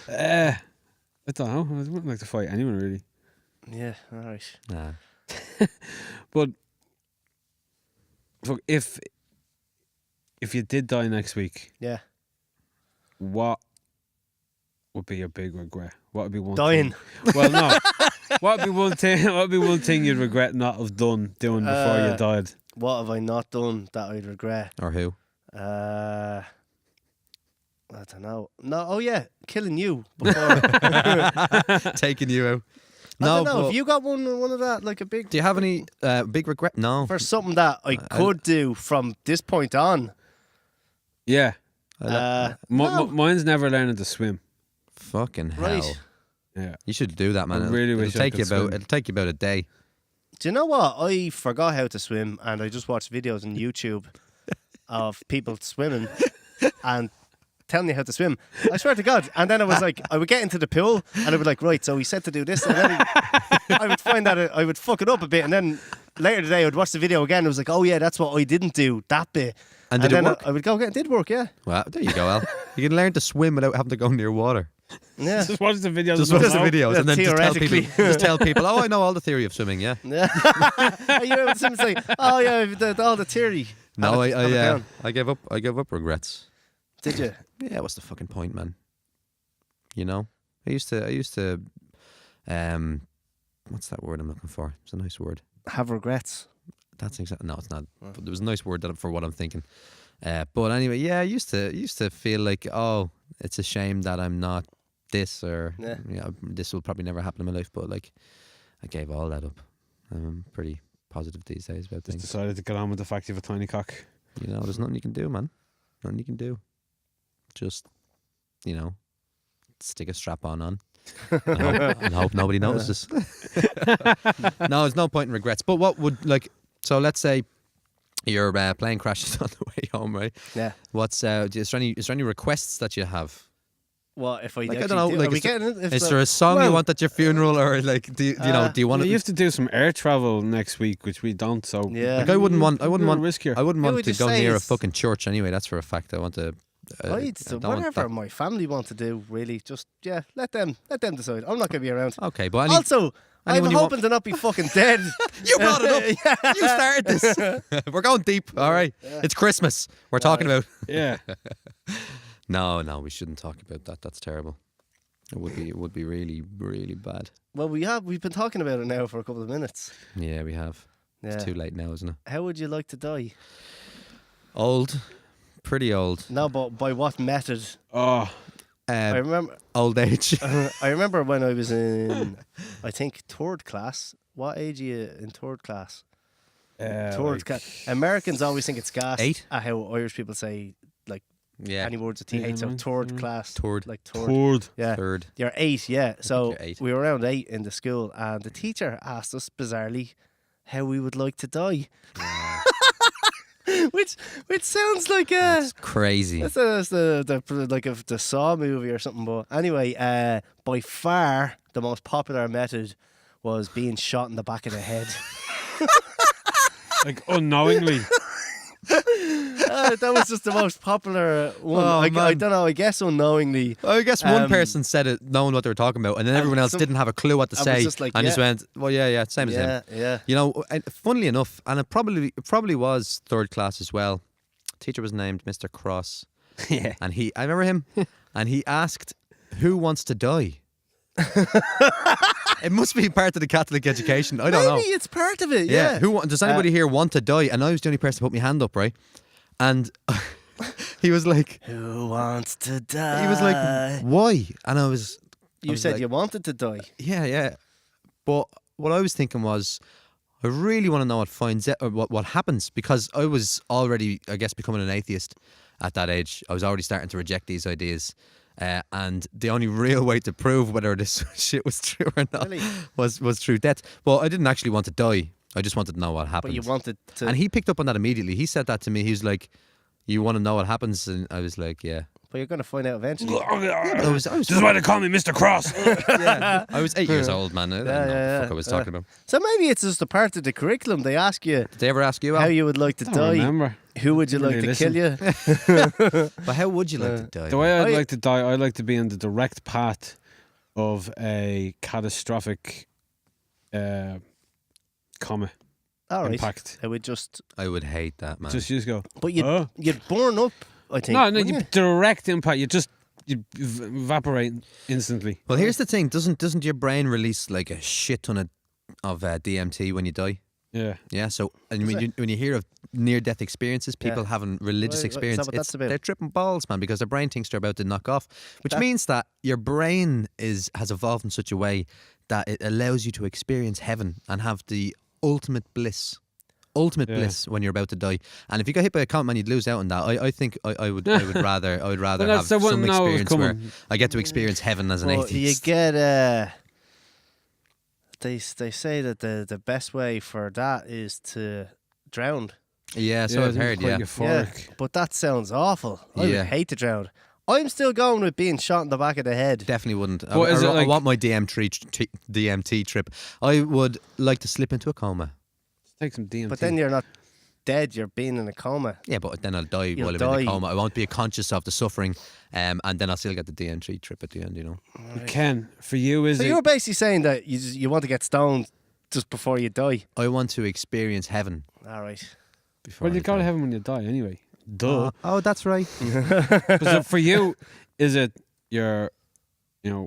I don't know. I wouldn't like to fight anyone really. Yeah, all right. Nah. But look, if you did die next week, Yeah. what would be your big regret? What would be one Dying. thing? Well, no. What would be one thing? What would be one thing you'd regret not have doing before you died? What have I not done that I'd regret? Or who? I don't know. No, oh yeah, killing you before. Taking you out. I No, don't know. but Have you got one of that, like a big do you have any big regret? No. for something that I could do from this point on? Yeah. No. Mine's never learning to swim. Fucking hell. Right. Yeah. You should do that, man. I really wish I take you could about. swim. It'll take you about a day. Do you know what? I forgot how to swim, and I just watched videos on YouTube of people swimming and telling you how to swim. I swear to God. And then I was like, I would get into the pool, and I would be like, right, so he said to do this, and then I would find that I would fuck it up a bit, and then later today I would watch the video again. And I was like, oh yeah, that's what I didn't do, that bit. And did it then work? I would go again. It did work, yeah. Well, there you go, Al. You can learn to swim without having to go near water. Yeah. Just watch the videos. Just and watch the know. videos and then Theoretically. just tell people, oh, I know all the theory of swimming, yeah. Yeah. You able to say, oh yeah, all the theory. No, Have it down. I gave up regrets. Did you? Yeah, what's the fucking point, man? You know? I used to what's that word I'm looking for? It's a nice word. Have regrets. That's exactly. No, it's not. But there was a nice word for what I'm thinking. But anyway, yeah, I used to feel like, oh, it's a shame that I'm not this, or this will probably never happen in my life. But like, I gave all that up. I'm pretty positive these days about Just things. decided to get on with the fact you have a tiny cock. You know, there's nothing you can do, man. Nothing you can do. Just, stick a strap on and hope nobody notices. No, there's no point in regrets. But what would, like, so let's say your plane crashes on the way home, right? Yeah. What's is there any requests that you have? What if I? Like, I actually don't know. do- Like, are we is there- getting it? If Is the- there a song you well- want at your funeral, or like do you want You to? have to do some air travel next week, which we don't. So Yeah. Like, I wouldn't want riskier. I wouldn't Who want would to you go say near a is- fucking church anyway. That's for a fact. I want to. I don't want whatever that- my family want to do, really, just let them decide. I'm not going to be around. Okay, but Also, I'm anyone you hoping to not be fucking dead. you brought it up. You started this. We're going deep. All right. It's Christmas. We're talking about. Yeah. No, we shouldn't talk about that. That's terrible. It would be really, really bad. Well, we've been talking about it now for a couple of minutes. Yeah, we have. Yeah. It's too late now, isn't it? How would you like to die? Old. Pretty old. No, but by what method? Oh, I remember. Old age. I remember when I was in, I think, third class. What age are you in third class? Third like, class. Americans always think it's gas. 8? At how Irish people say Yeah. any words with TH. So Yeah, third class. Third. Like third. Third. Yeah. Third. You're 8, yeah. So you're 8. we were around 8 in the school, and the teacher asked us bizarrely how we would like to die. which sounds like That's crazy. that's the like of the Saw movie or something. But anyway, by far the most popular method was being shot in the back of the head. like unknowingly. That was just the most popular one. Oh, I man. don't know. I guess unnowingly. I guess one Um, person said it knowing what they were talking about, and then everyone else some- didn't have a clue what to I was say, just like, and just yeah. went, "Well, yeah, same as him." Yeah, yeah. You know, and funnily enough, and it probably was third class as well. Teacher was named Mr. Cross, Yeah. and I remember him, and he asked, "Who wants to die?" It must be part of the Catholic education. I don't know. Maybe it's part of it. Yeah. Yeah. Does anybody here want to die? And I was the only person to put my hand up, right? And he was like, Who wants to die? he was like, why? And I was You said like, you wanted to die. yeah. But what I was thinking was, I really want to know what happens, because I was already, I guess, becoming an atheist at that age. I was already starting to reject these ideas. And the only real way to prove whether this shit was true or not Really? was through death. But I didn't actually want to die. I just wanted to know what happened. But you wanted to. And he picked up on that immediately. He said that to me. He was like, "You want to know what happens?" And I was like, "Yeah." But you're going to find out eventually. I was This is why they call me Mr. Cross. I was 8 years old, man. I didn't know what the fuck I was talking about. So maybe it's just a part of the curriculum. They ask you Did they ever ask you how Al? you would like to Don't die. remember. Who would you Didn't like to really kill you? But how would you like to die? The way I'd I- like to die, I'd like to be in the direct path of a catastrophic comma All right. impact. I would just, I would hate that, man. Just go. but you'd, Oh. you'd burn up, I think. No, wouldn't you, you? direct impact. You evaporate instantly. Well, here's the thing: doesn't your brain release like a shit ton of DMT when you die? Yeah. Yeah. So, and when you hear of near-death experiences, people Yeah. having religious Right, is that experience, what that's about? they're tripping balls, man, because their brain thinks they're about to knock off, which means that your brain has evolved in such a way that it allows you to experience heaven and have the ultimate bliss. Ultimate Yeah. bliss when you're about to die, and if you got hit by a comet, man, you'd lose out on that. I think I would rather Well, have that's the one some now experience where coming. I get to experience heaven as an Well, atheist. you get they say that the best way for that is to drown. Yeah, so Yeah, I've heard. quite Yeah, euphoric. But that sounds awful. I Yeah. would hate to drown. I'm still going with being shot in the back of the head. definitely wouldn't. What is it I like- want my DMT trip. I would like to slip into a coma. Take some DMT. But then you're not dead. You're being in a coma. Yeah, but then I'll die You'll while I'm in die. the coma. I won't be conscious of the suffering, and then I'll still get the DMT trip at the end. You know. Ken, for you, is So it? you're basically saying that you want to get stoned just before you die. I want to experience heaven All right. before. Well, you I go to die. heaven when you die anyway. Duh. Oh, that's right. So for you, is it you're,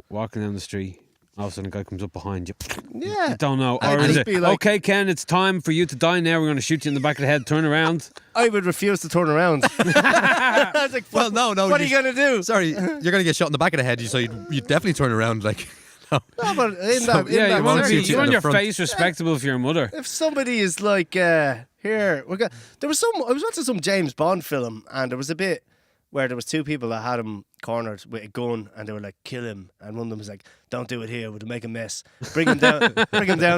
walking down the street, all of a sudden a guy comes up behind you. Yeah. You don't know. Or And is it'd it, be like- okay, Ken, it's time for you to die now. We're going to shoot you in the back of the head. Turn around. I would refuse to turn around. I was like, Well, no. what are you going to do? Sorry, you're gonna get shot in the back of the head. So you definitely turn around. Like, no. No, but in that, in Yeah, that you want to shoot be, you scenario, you in want the your front. face respectable for your mother. if somebody is like, here, there was I was watching some James Bond film, and there was a bit where there was two people that had him cornered with a gun, and they were like, kill him, and one of them was like, don't do it here, we'll make a mess. Bring him down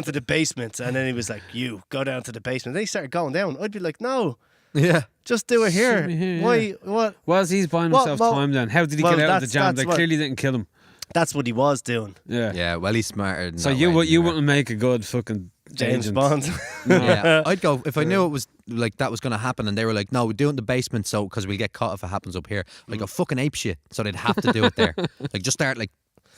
to the basement, and then he was like, you go down to the basement. Then he started going down. I'd be like, no, Yeah. just do it here. Shoot me here, Why? yeah. What? Was he's buying Well, himself well- time then? How did he well, get out of the that's- jam? that's They what- clearly didn't kill him. That's what he was doing. Yeah. Yeah. Well, he's smarter. Than So that you way, would you yeah. wouldn't make a good fucking James agent. Bond. No. Yeah, I'd go if I knew it was like that was going to happen, and they were like, "No, we do it in the basement, so because we'll get caught if it happens up here." I'd go fucking ape shit, so they'd have to do it there. Like just start like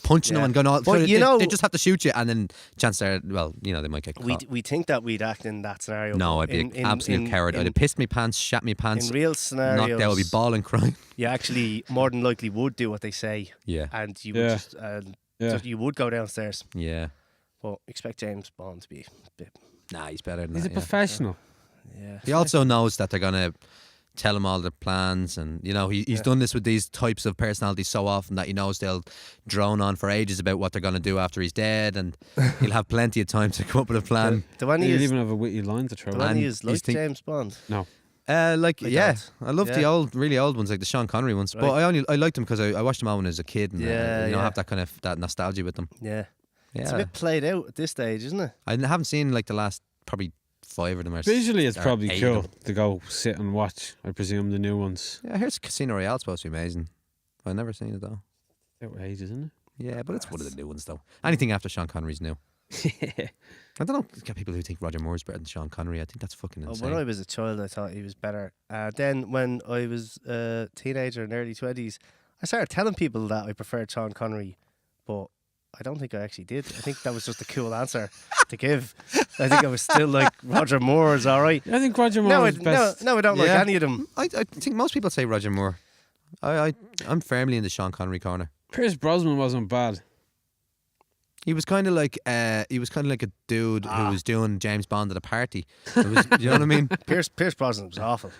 punching them Yeah. and going all. But so you they, know- they just have to shoot you, and then chance are well, they might get caught. we think that we'd act in that scenario. No, but I'd be in- an absolute in- coward. I'd in- have pissed me pants, shat me pants, In real scenarios, knocked out. I'd be bawling, crying. you actually more than likely would do what they say, Yeah, and you Yeah. would just, Yeah. just you would go downstairs. yeah. But expect James Bond to be a bit, Nah, he's better than He's a that. Yeah. professional. yeah. He also knows that they're gonna tell him all their plans, and he's done this with these types of personalities so often that he knows they'll drone on for ages about what they're gonna do after he's dead, and he'll have plenty of time to come up with a plan. The one He he didn't is, even have a witty line to throw. the out. one he and is like he's think- James Bond. No. Like Yeah, that. I love the Yeah. old, really old ones, like the Sean Connery ones. But I liked them because I watched them all when I was a kid, and Yeah, yeah. have that kind of that nostalgia with them. Yeah. It's a Yeah, bit played out at this stage, isn't it? I haven't seen like the last probably 5 of them. Visually, it's or probably 8 cool of them. to go sit and watch. I presume the new ones. Yeah, here's Casino Royale supposed to be amazing. I've never seen it though. Outrageous, isn't Yeah, but it's one of the new ones though. Anything after Sean Connery's new. it? I don't know. There's got people who think Roger Moore's better than Sean Connery. I think that's fucking insane. When I was a child, I thought he was better. Then when I was a teenager in early 20s, I started telling people that I preferred Sean Connery, but I don't think I actually did. I think that was just a cool answer to give. I think I was still like, Roger Moore is all right. I think Roger Moore No, was best. I don't like Yeah. any of them. I think most people say Roger Moore. I'm firmly in the Sean Connery corner. Pierce Brosnan wasn't bad. He was kind of like a dude who was doing James Bond at a party. It was, you know what I mean? Pierce Brosnan was awful.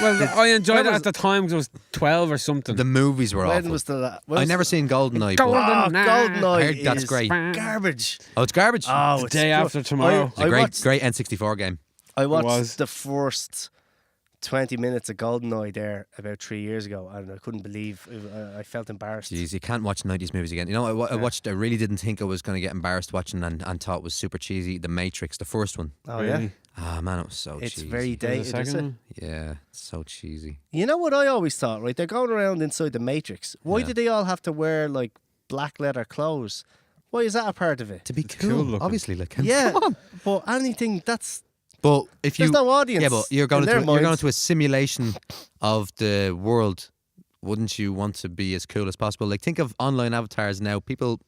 Well, I enjoyed it when at the time because I was 12 or something. The movies were When awful. was the? I never seen Goldeneye. but Goldeneye. Goldeneye I heard that's is great. garbage. Oh, it's garbage. Oh, The it's day gr- after tomorrow. It's a I great watched, N64 game. I watched was. the first 20 minutes of GoldenEye there about 3 years ago, and I couldn't believe I felt embarrassed. Jeez, you can't watch 90s movies again. You know, I watched. I really didn't think I was going to get embarrassed watching and thought it was super cheesy. The Matrix, the first one. Oh yeah, Really? Ah man, it was so it's cheesy. very There's a dated. Is second it? one? Yeah, so cheesy. You know what I always thought, right? They're going around inside the Matrix. Why Yeah. do they all have to wear like black leather clothes? Why is that a part of it? To be It's cool, cool looking. obviously. Like, Yeah, come on. but anything that's But if you there's no audience. Yeah, but you're going in their into you're going minds. into a simulation of the world. Wouldn't you want to be as cool as possible? Like, think of online avatars now. People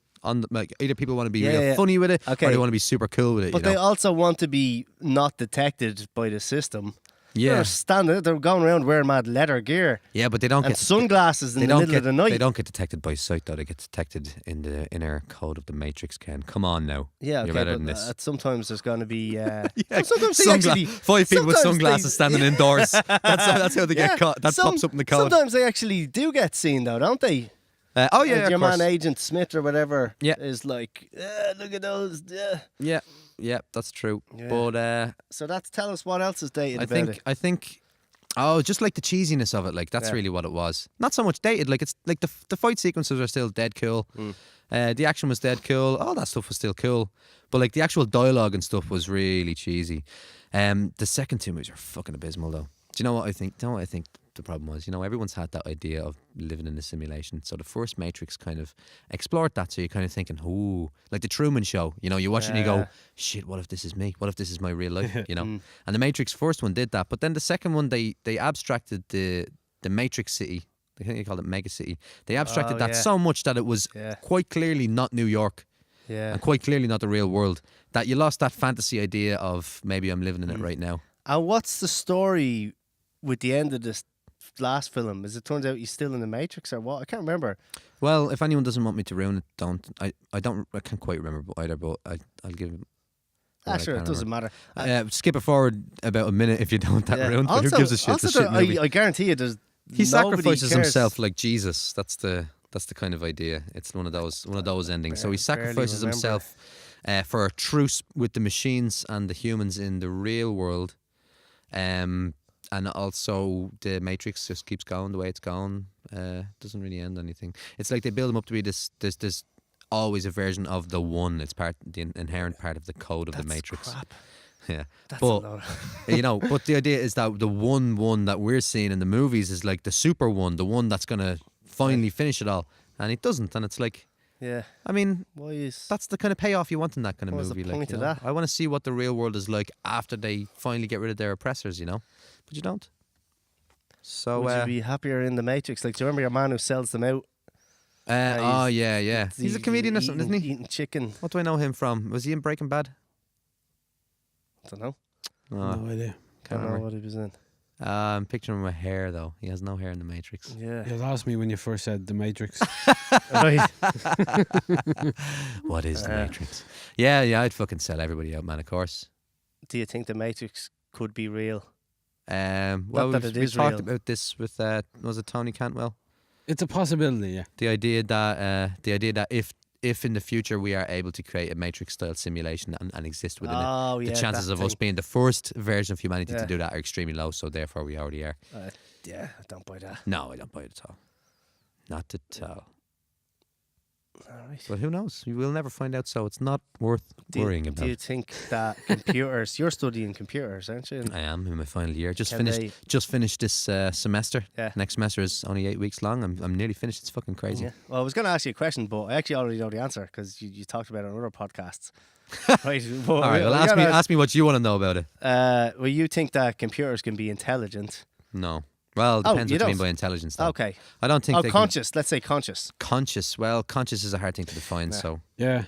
like either people want to be Yeah, real yeah. funny with it, Okay. or they want to be super cool with it. But you they know? also want to be not detected by the system. Yeah, They're standing. They're going around wearing mad leather gear yeah, but they don't and get sunglasses in they the don't middle get of the night. they don't get detected by sight though. They get detected in the inner code of the Matrix. Ken, come on now. Yeah, okay, You're better but than this. sometimes there's going to be. Yeah, Sometimes they Sungla- actually 5 people with sometimes sunglasses they- standing indoors. That's how they Yeah, get caught. That some- pops up in the code. Sometimes they actually do get seen, though, don't they? Oh yeah, your of course. man Agent Smith or whatever. Yeah. is like, look at those. Yeah, that's true. Yeah. But So tell us what else is dated I about think it. I think oh, just like the cheesiness of it, like that's Yeah. really what it was. Not so much dated, like it's like the fight sequences are still dead cool. The action was dead cool. All that stuff was still cool, but like the actual dialogue and stuff was really cheesy. The second two movies are fucking abysmal, though. Do you know what I think? Do you know what I think the problem was? You know, everyone's had that idea of living in a simulation. So the first Matrix kind of explored that. So you're kind of thinking, ooh, like the Truman Show. You know, you watch it and you Yeah. go, shit, what if this is me? What if this is my real life? You know, and the Matrix first one did that. But then the second one, they abstracted the Matrix City. I think they called it Mega City. They abstracted Oh, that yeah. so much that it was Yeah. quite clearly not New York Yeah. and quite clearly not the real world. That you lost that fantasy idea of maybe I'm living in it right now. And what's the story with the end of this last film? Is it turns out he's still in the Matrix or what? I can't remember. Well, if anyone doesn't want me to ruin it, don't. I can't quite remember either, but I'll give him. Sure, it doesn't matter. Skip it forward about a minute if you don't want that Yeah. ruined. But who gives a shit? It's a shit movie. I guarantee you, there's He nobody sacrifices cares. himself like Jesus. That's the kind of idea. It's one of those endings. So he barely sacrifices remember. himself for a truce with the machines and the humans in the real world. And also the Matrix just keeps going the way it's going. Doesn't really end anything. It's like they build him up to be this always a version of the one. It's the inherent part of the code of That's the Matrix. crap. Yeah, That's but a lot. you know, but the idea is that the one that we're seeing in the movies is like the super one, the one that's gonna finally finish it all, and it doesn't. And it's like, Yeah. I mean, Why is that's the kind of payoff you want in that kind of What's the movie. point you of know? that? I want to see what the real world is like after they finally get rid of their oppressors, you know, but you don't. So, would you be happier in the Matrix? Like, do you remember your man who sells them out? oh yeah. He's a comedian or something, isn't he? Eating chicken. What do I know him from? Was he in Breaking Bad? I don't know. Oh, No idea. can't Don't know remember. what he was in. I'm picturing him with hair though. He has no hair in the Matrix. Yeah. You lost me when you first said The Matrix. Right. What is the Matrix? Yeah, I'd fucking sell everybody out, man. Of course. Do you think the Matrix could be real? Well, that we've it is talked real. about this with was it Tony Cantwell? It's a possibility, yeah. The idea that if in the future we are able to create a Matrix-style simulation and exist within Oh, it, yeah. the chances that of us thing. being the first version of humanity Yeah. to do that are extremely low. So therefore, we already are. Yeah, I don't buy that. No, I don't buy it at all. Not at all. All right. But who knows? We will never find out. So it's not worth worrying about. Do you think that computers? You're studying computers, aren't you? I am in my final year. Just Can finished this semester. Yeah. Next semester is only 8 weeks long. I'm nearly finished. It's fucking crazy. Yeah. Well, I was going to ask you a question, but I actually already know the answer because you talked about it on other podcasts. Right. All right. Well, ask me what you want to know about it. Well, you think that computers can be intelligent? No. Well, it Oh, depends you what you mean don't? by intelligence. Though. Okay. I don't think Oh, they conscious. Let's say conscious. conscious. Well, conscious is a hard thing to define. Yeah. So, Yeah.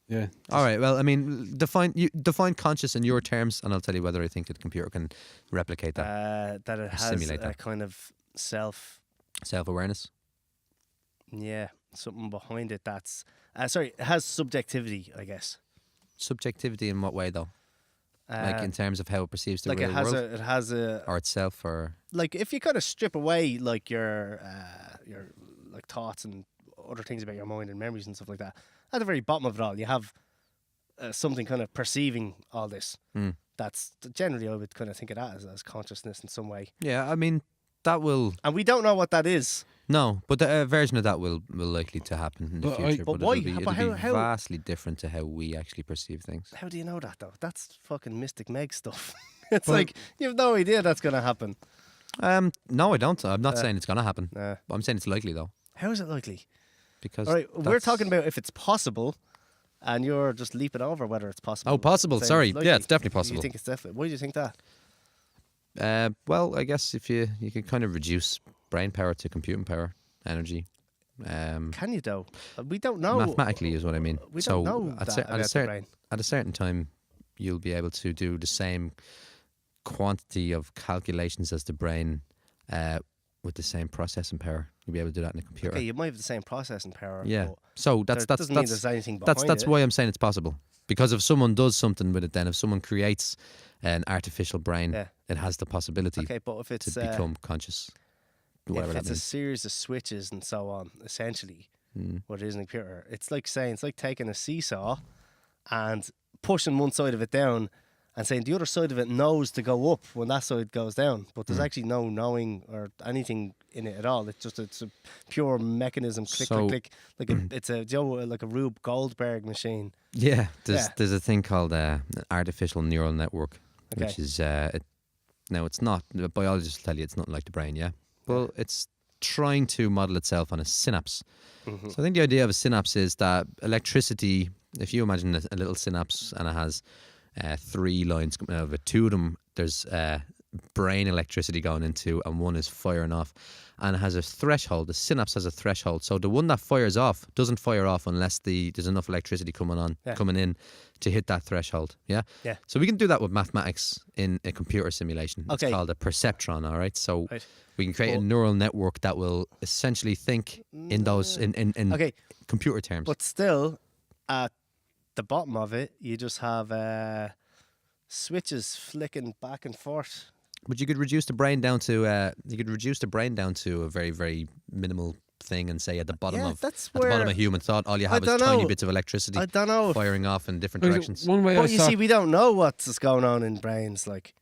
Yeah. all right. Well, I mean, define conscious in your terms, and I'll tell you whether I think that the computer can replicate that That it has simulate a that. kind of self-awareness. something behind it that's it has subjectivity, I guess. Subjectivity in what way, though? Like in terms of how it perceives the like real world, it has a or itself, or like if you kind of strip away like your like thoughts and other things about your mind and memories and stuff like that, at the very bottom of it all you have something kind of perceiving all this. That's generally I would kind of think of that as consciousness in some way. Yeah, I mean, that will... And we don't know what that is. No, but the version of that will likely to happen in the But future. but But why? it'll be, But it'll be how- vastly different to how we actually perceive things. How do you know that though? That's fucking Mystic Meg stuff. It's Well- like you have no idea that's going to happen. No, I don't. I'm not saying it's going to happen. Nah. I'm saying it's likely, though. How is it likely? Because All right, we're that's- talking about if it's possible, and you're just leaping over whether it's possible. Oh, possible. Saying Sorry. it's Yeah, it's likely. definitely possible. You think it's definitely? Why do you think that? Well, I guess if you can kind of reduce brain power to computing power, energy. Can you though? We don't know. Mathematically is what I mean. We so don't know at, that cer- about the brain. at a certain time, you'll be able to do the same quantity of calculations as the brain with the same processing power. You'll be able to do that in a computer. Okay, you might have the same processing power. Yeah. but So that's that doesn't mean there's anything behind that's it. why I'm saying it's possible. Because if someone does something with it, then if someone creates an artificial brain, Yeah. it has the possibility Okay, but if it's to become conscious. Whatever if that it's a means. series of switches and so on, essentially, Mm. what it is in a computer, it's like taking a seesaw and pushing one side of it down and saying the other side of it knows to go up when that side goes down, but there's actually no knowing or anything in it at all. It's a pure mechanism, click, So- click, click. It's a like a Rube Goldberg machine. Yeah, Yeah. there's a thing called an artificial neural network, Okay. which is now it's not. The biologists will tell you it's not like the brain, yeah. Well, it's trying to model itself on a synapse. Mm-hmm. So I think the idea of a synapse is that electricity. If you imagine a little synapse and it has 3 lines coming out of it, 2 of them there's brain electricity going into, and 1 is firing off, and it has a threshold. The synapse has a threshold, so the one that fires off doesn't fire off unless there's enough electricity coming in to hit that threshold. Yeah. Yeah. So we can do that with mathematics in a computer simulation. Okay. It's called a perceptron. All right. So Right. we can create Well- a neural network that will essentially think in those in Okay, computer terms. but still, at the bottom of it, you just have switches flicking back and forth. But you could reduce the brain down to a very, very minimal thing, and say at the bottom Yeah, of that's at the bottom where- of human thought, all you have is don't tiny know. bits of electricity I don't know. firing off in different directions. One way I But you saw see, we don't know what's going on in brains. Like,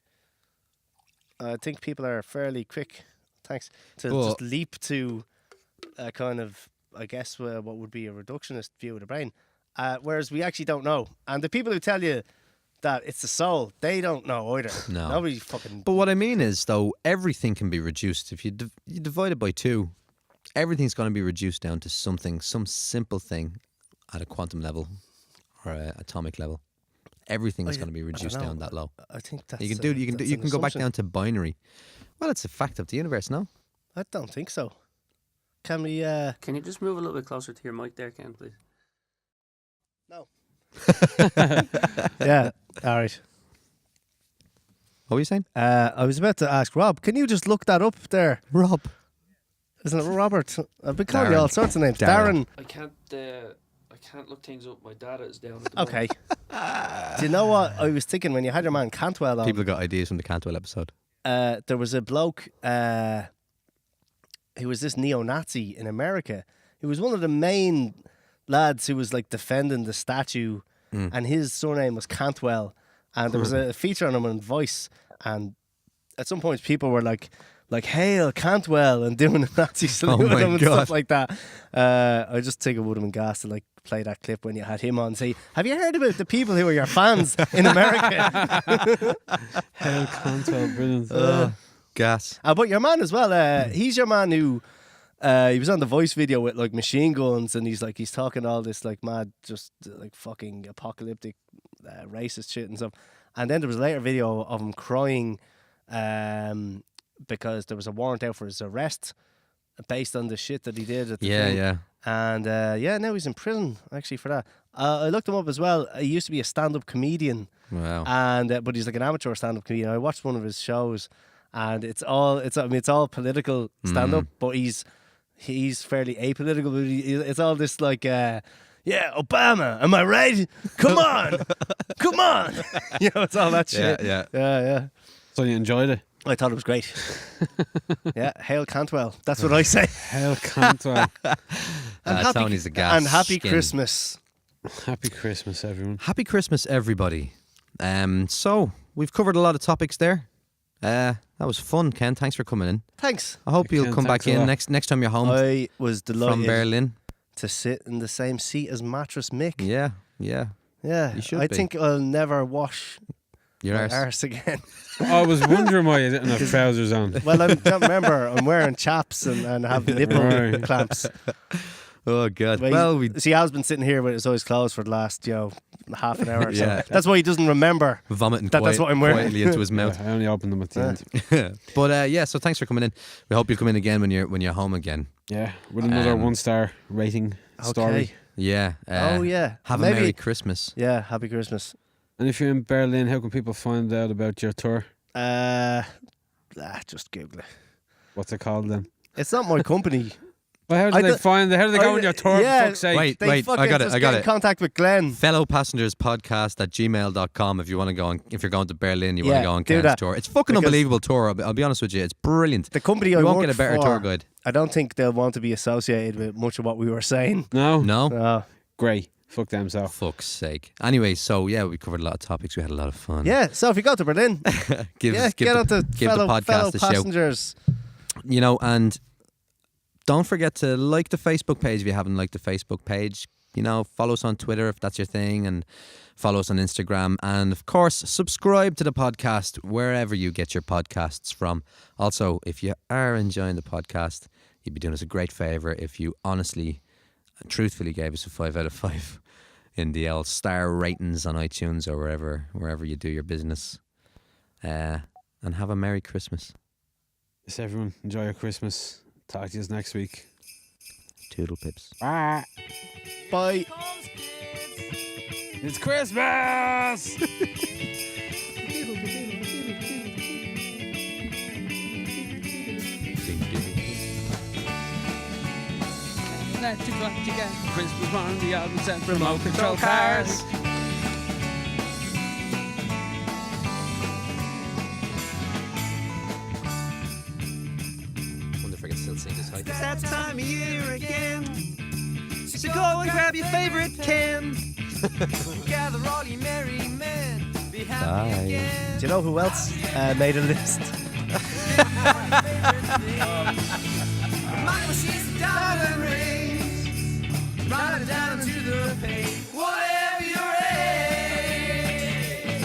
I think people are fairly quick, thanks, to But- just leap to a kind of, I guess, what would be a reductionist view of the brain. Whereas we actually don't know. And the people who tell you that it's the soul, they don't know either. No. Nobody fucking. But what I mean is, though, everything can be reduced. If you divide it by 2, everything's going to be reduced down to some simple thing at a quantum level or a atomic level. Everything is I- going to be I don't reduced know. down that low. I think that's. You can go back down to binary. Well, it's a fact of the universe, no? I don't think so. Can we? Can you just move a little bit closer to your mic there, Ken, please? No. Yeah. All right. What were you saying, I was about to ask Rob. Can you just look that up there? Rob? Isn't it Robert? I've been calling you Darren. all sorts of names. Darren. Darren. I can't look things up. My data is down. At the Okay. Do you know what I was thinking when you had your man Cantwell on? People got ideas from the Cantwell episode. There was a bloke who was this neo-Nazi in America. He was one of the main lads who was like defending the statue, and his surname was Cantwell. And there was a feature on him on Voice, and at some point people were like "Hail Cantwell" and doing a Nazi salute my at him and God. stuff like that. I just think it would have been gas to like play that clip when you had him on and say, "Have you heard about the people who are your fans in America?" Hail Cantwell, brilliant. Gas. But your man as well. He's your man who he was on the Voice video with like machine guns, and he's talking all this like mad, just like fucking apocalyptic, racist shit and stuff. And then there was a later video of him crying because there was a warrant out for his arrest based on the shit that he did at the Yeah, thing. yeah. And now he's in prison actually for that. I looked him up as well. He used to be a stand-up comedian. Wow. And but he's like an amateur stand-up comedian. I watched one of his shows, and it's all political stand-up, but he's fairly apolitical. But it's all this like, yeah, Obama, am I right? Come on, come on. It's all that shit. Yeah. So you enjoyed it? I thought it was great. Yeah, hail Cantwell. That's what I say. Hail Cantwell. And Tony's a gas. And happy skin. Christmas. Happy Christmas, everyone. Happy Christmas, everybody. So we've covered a lot of topics there. That was fun, Ken. Thanks for coming in. Thanks. I hope you'll Ken, come back thanks a in lot. next time you're home I was from delighted Berlin. to sit in the same seat as Mattress Mick. Yeah. Yeah, You should I be. think I'll never wash Your my arse. arse again. I was wondering why you didn't have trousers on. Well, remember, I'm wearing chaps and have nipple Right. clamps. Oh God. Well, Well, we see, Al's been sitting here with his eyes closed for the last, half an hour or so. Yeah. That's why he doesn't remember. vomiting That's what I'm wearing. quietly into his mouth. Yeah, I only opened them at the end. But yeah, so thanks for coming in. We hope you'll come in again when you're home again. Yeah, with another 1-star rating story. Okay. Yeah. Oh, yeah. Have a Maybe- Merry Christmas. Yeah, happy Christmas. And if you're in Berlin, how can people find out about your tour? Just Google it. What's it called then? It's not my company. Well, how do I they don't- find? How do they go I- on your tour? yeah, For fuck's sake? Wait, They I fucking got it. just I got get in it. contact with Glenn. Fellow passengers podcast at gmail.com if you want to go on, if you're going to Berlin, you want Yeah, to go on do Ken's that. tour. It's fucking Because- unbelievable tour. I'll be honest with you, it's brilliant. The company I You won't work get a better for, tour guide. I don't think they'll want to be associated with much of what we were saying. No, No, great. Fuck them, so. fuck's sake. Anyway, so yeah, we covered a lot of topics. We had a lot of fun. Yeah, so if you go to Berlin, give get the, on to give fellow, the podcast fellow a shout. passengers. And don't forget to like the Facebook page if you haven't liked the Facebook page. Follow us on Twitter if that's your thing, and follow us on Instagram. And of course, subscribe to the podcast wherever you get your podcasts from. Also, if you are enjoying the podcast, you'd be doing us a great favour if you honestly and truthfully gave us a 5 out of 5 in the old star ratings on iTunes or wherever you do your business. And have a Merry Christmas. Yes, everyone, enjoy your Christmas. Talk to you next week. Toodle pips. Bye. Bye. It's Christmas! That's what you get. Christmas on the album set remote control cars. Wonder if I can still sing this high. It's that time of year again. So go and grab your favorite can. Gather all you merry men. Be happy Bye. again. Do you know who else made a list? Money machines, diamond rings. Write it down to the page. Whatever your age.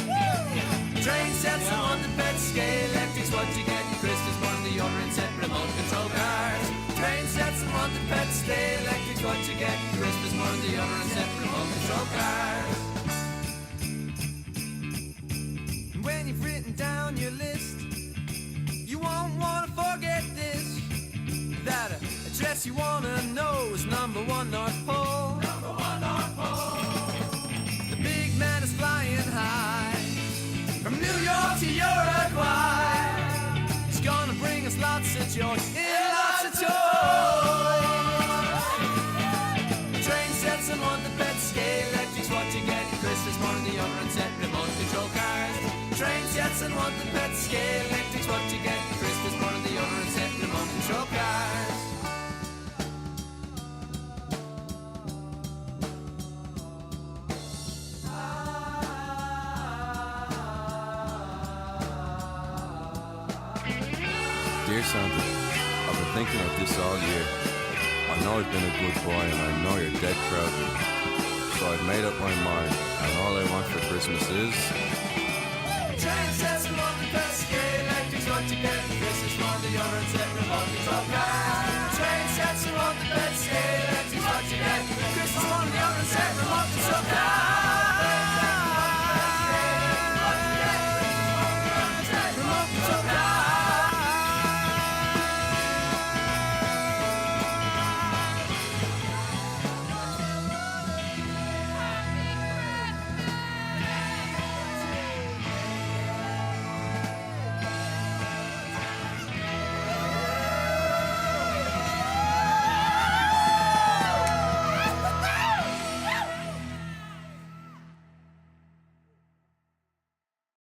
Train sets on the bed scale. Electric's what you get. Christmas morning, the order and set remote control cars. Train sets on the bed scale. Electric's what you get. Christmas morning, the order and set remote control cars. When you've written down your list, you won't want to forget this. That address you want to know is number 1 North Pole. Number 1 North Pole. The big man is flying high from New York to Uruguay. He's gonna bring us lots of joy and lots of toys. Train sets and on the bed scale. Electric's what you get. Christmas morning, the other and set remote control cars. Train sets and want the pet scale. Electric's what you get. Christmas morning, the other and set remote control cars. Dear Santa, I've been thinking of this all year. I know I've been a good boy and I know you're dead proud of me. So I've made up my mind and all I want for Christmas is